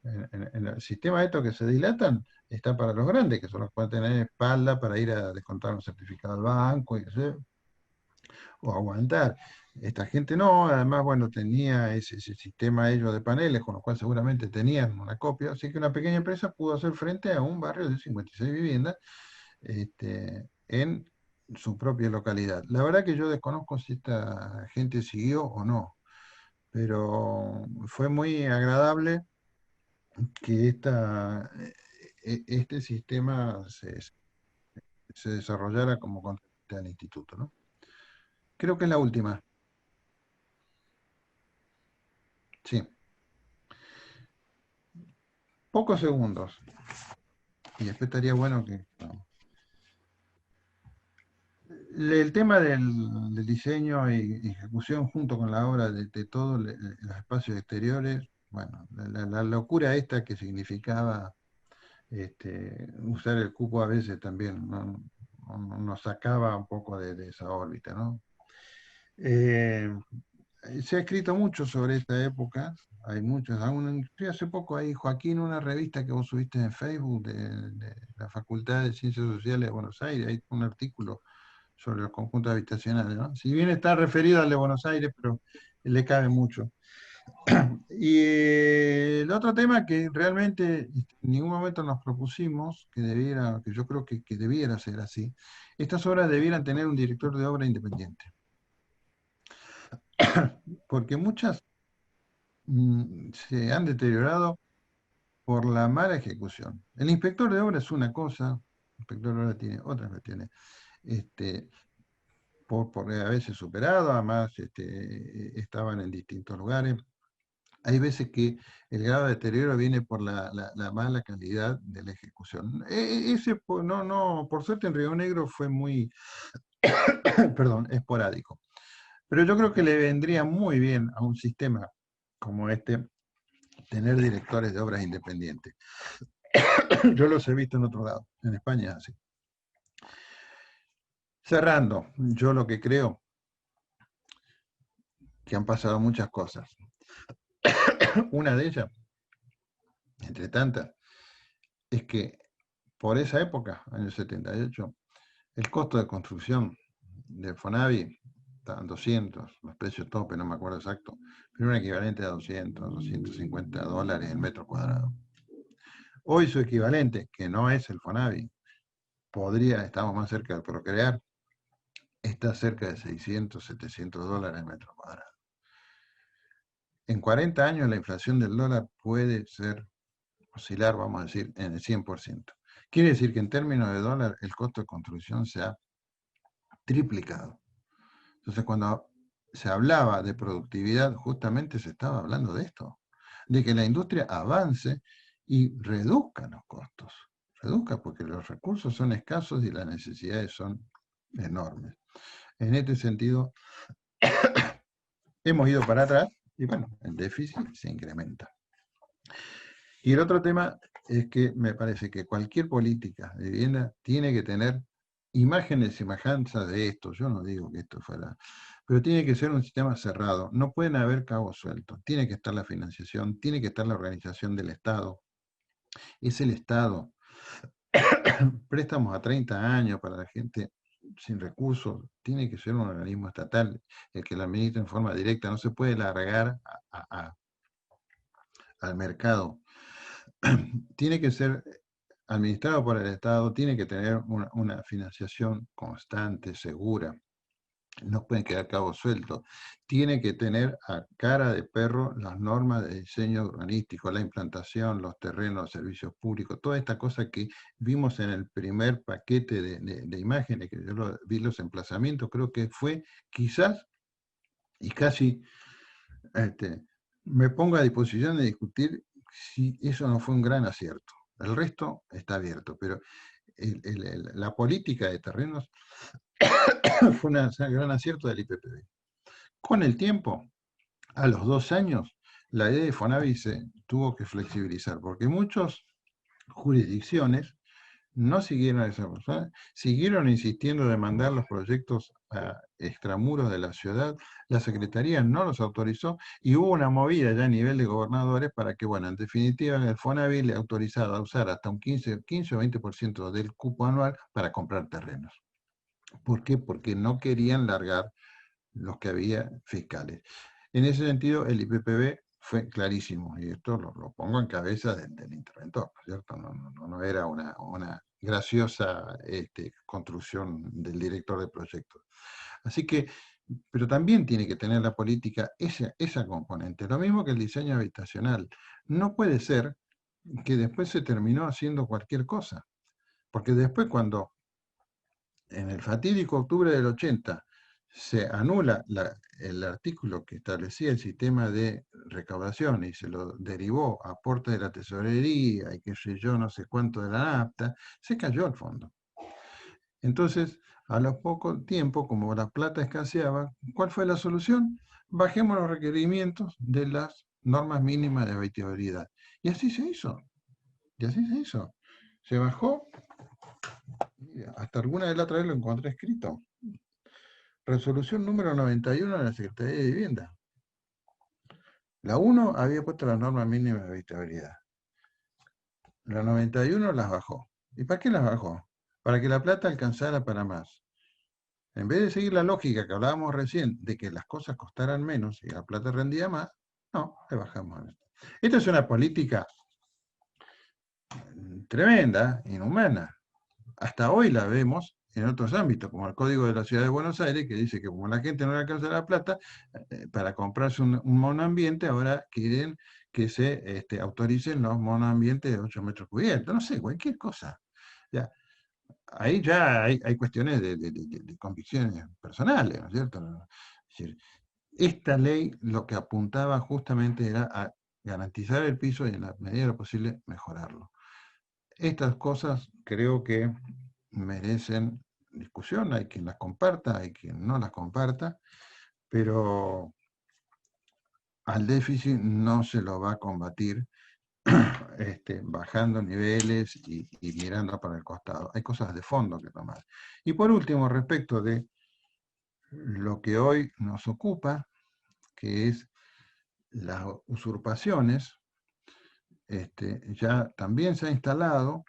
en el sistema estos que se dilatan, está para los grandes, que son los que pueden tener espalda para ir a descontar un certificado al banco o aguantar. Esta gente no, además, bueno, tenía ese sistema ellos de paneles, con lo cual seguramente tenían una copia, así que una pequeña empresa pudo hacer frente a un barrio de 56 viviendas en su propia localidad. La verdad que yo desconozco si esta gente siguió o no, pero fue muy agradable que este sistema se desarrollara como contribuinte al instituto, ¿no? Creo que es la última. Sí. Pocos segundos. Y después estaría bueno que... no. El tema del diseño y ejecución junto con la obra de todos los espacios exteriores, bueno, la locura esta que significaba usar el cupo a veces también nos sacaba un poco de esa órbita, ¿no? Se ha escrito mucho sobre esta época, hay muchos, hace poco hay, Joaquín, una revista que vos subiste en Facebook de la Facultad de Ciencias Sociales de Buenos Aires, hay un artículo sobre los conjuntos habitacionales, ¿no? Si bien está referido al de Buenos Aires, pero le cabe mucho. Y el otro tema que realmente en ningún momento nos propusimos, que yo creo que debiera ser así, estas obras debieran tener un director de obra independiente. Porque muchas se han deteriorado por la mala ejecución. El inspector de obra es una cosa, el inspector de obra tiene otra cuestiones. Por a veces superado, además estaban en distintos lugares. Hay veces que el grado de deterioro viene por la mala calidad de la ejecución. Por suerte en Río Negro fue muy, perdón, esporádico. Pero yo creo que le vendría muy bien a un sistema como este tener directores de obras independientes. Yo los he visto en otro lado, en España es así. Cerrando, yo lo que creo que han pasado muchas cosas. Una de ellas, entre tantas, es que por esa época, años 78, el costo de construcción del Fonavi estaban 200, los precios tope, no me acuerdo exacto, pero un equivalente a 200, 250 dólares el metro cuadrado. Hoy su equivalente, que no es el Fonavi, estamos más cerca del Procrear, está cerca de 600, 700 dólares el metro cuadrado. En 40 años la inflación del dólar puede oscilar, vamos a decir, en el 100%. Quiere decir que en términos de dólar el costo de construcción se ha triplicado. Entonces cuando se hablaba de productividad, justamente se estaba hablando de esto, de que la industria avance y reduzca los costos. Reduzca porque los recursos son escasos y las necesidades son enormes. En este sentido, hemos ido para atrás y bueno, el déficit se incrementa. Y el otro tema es que me parece que cualquier política de vivienda tiene que tener imágenes y semejanzas de esto. Yo no digo que esto fuera, pero tiene que ser un sistema cerrado. No pueden haber cabos sueltos. Tiene que estar la financiación, tiene que estar la organización del Estado. Es el Estado. Préstamos a 30 años para la gente sin recursos. Tiene que ser un organismo estatal el que lo administre en forma directa. No se puede largar al mercado. Tiene que ser administrado por el Estado, tiene que tener una financiación constante, segura. No pueden quedar cabos sueltos. Tiene que tener a cara de perro las normas de diseño urbanístico, la implantación, los terrenos, los servicios públicos, toda esta cosa que vimos en el primer paquete de imágenes, que yo vi los emplazamientos, creo que fue quizás, y casi me pongo a disposición de discutir si eso no fue un gran acierto. El resto está abierto, pero la política de terrenos fue un gran acierto del IPPB. Con el tiempo, a los 2 años, la idea de Fonavi se tuvo que flexibilizar, porque muchas jurisdicciones no siguieron a esa persona, siguieron insistiendo de mandar los proyectos a extramuros de la ciudad, la Secretaría no los autorizó y hubo una movida ya a nivel de gobernadores para que, bueno, en definitiva el Fonavi le autorizara a usar hasta un 15 o 20% del cupo anual para comprar terrenos. ¿Por qué? Porque no querían largar los que había fiscales. En ese sentido, el IPPB fue clarísimo, y esto lo pongo en cabeza del interventor, ¿cierto? No era una graciosa construcción del director de proyectos. Así que, pero también tiene que tener la política esa componente, lo mismo que el diseño habitacional. No puede ser que después se terminó haciendo cualquier cosa, porque después cuando en el fatídico octubre del 80 se anula el artículo que establecía el sistema de recaudación y se lo derivó a aporte de la tesorería y qué sé yo, no sé cuánto de la NAFTA, se cayó el fondo. Entonces, a los poco tiempo, como la plata escaseaba, ¿cuál fue la solución? Bajemos los requerimientos de las normas mínimas de habitabilidad. Y así se hizo. Y así se hizo. Se bajó, hasta alguna de la otra vez lo encontré escrito. Resolución número 91 de la Secretaría de Vivienda. La 1 había puesto las normas mínimas de habitabilidad. La 91 las bajó. ¿Y para qué las bajó? Para que la plata alcanzara para más. En vez de seguir la lógica que hablábamos recién, de que las cosas costaran menos y la plata rendía más, no, le bajamos esto. Esta es una política tremenda, inhumana. Hasta hoy la vemos en otros ámbitos, como el Código de la Ciudad de Buenos Aires, que dice que como la gente no le alcanza la plata, para comprarse un monoambiente, ahora quieren que se autoricen los monoambientes de 8 metros cubiertos, no sé, cualquier cosa. Ya, ahí ya hay cuestiones de convicciones personales, ¿no es cierto? Es decir, esta ley lo que apuntaba justamente era a garantizar el piso y en la medida de lo posible mejorarlo. Estas cosas creo que merecen discusión, hay quien las comparta, hay quien no las comparta, pero al déficit no se lo va a combatir bajando niveles y mirando para el costado. Hay cosas de fondo que tomar. Y por último, respecto de lo que hoy nos ocupa, que es las usurpaciones, ya también se ha instalado.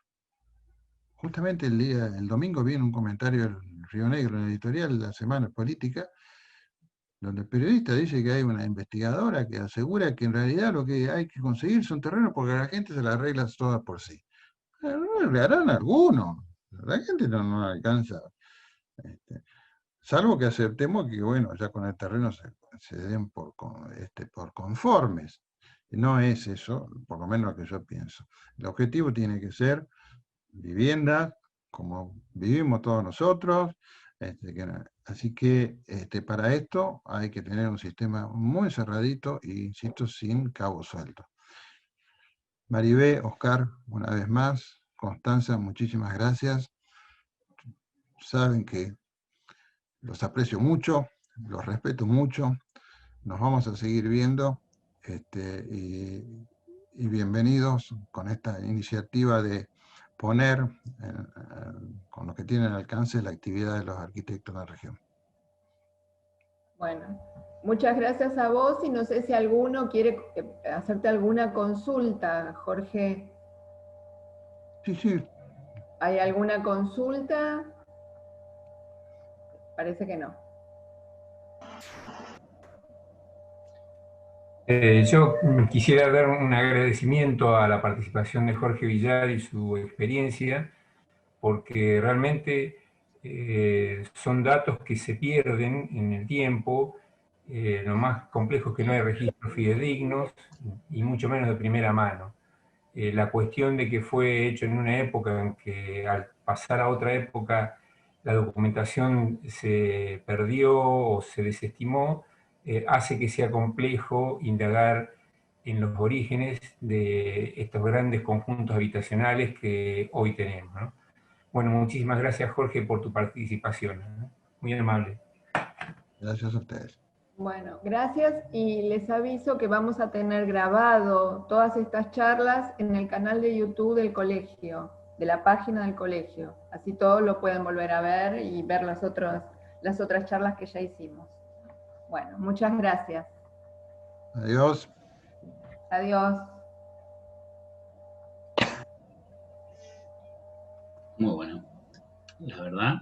Justamente el domingo vi en un comentario del Río Negro, en el editorial de la Semana Política, donde el periodista dice que hay una investigadora que asegura que en realidad lo que hay que conseguir son terrenos porque la gente se las arregla todas por sí. No le harán algunos. La gente no alcanza. Salvo que aceptemos que, bueno, ya con el terreno se den por conformes. No es eso, por lo menos lo que yo pienso. El objetivo tiene que ser vivienda, como vivimos todos nosotros. Así que para esto hay que tener un sistema muy cerradito e, insisto, sin cabos sueltos. Maribé, Oscar, una vez más, Constanza, muchísimas gracias. Saben que los aprecio mucho, los respeto mucho, nos vamos a seguir viendo, y bienvenidos con esta iniciativa de poner con lo que tienen al alcance la actividad de los arquitectos de la región. Bueno, muchas gracias a vos y no sé si alguno quiere hacerte alguna consulta, Jorge. Sí, sí. ¿Hay alguna consulta? Parece que no. Yo quisiera dar un agradecimiento a la participación de Jorge Villar y su experiencia, porque realmente son datos que se pierden en el tiempo. Lo más complejo es que no hay registros fidedignos y mucho menos de primera mano. La cuestión de que fue hecho en una época en que al pasar a otra época la documentación se perdió o se desestimó, hace que sea complejo indagar en los orígenes de estos grandes conjuntos habitacionales que hoy tenemos, ¿no? Bueno, muchísimas gracias, Jorge, por tu participación, ¿no? Muy amable. Gracias a ustedes. Bueno, gracias y les aviso que vamos a tener grabado todas estas charlas en el canal de YouTube del colegio, de la página del colegio. Así todos lo pueden volver a ver y ver las otras charlas que ya hicimos. Bueno, muchas gracias. Adiós. Adiós. Muy bueno. La verdad.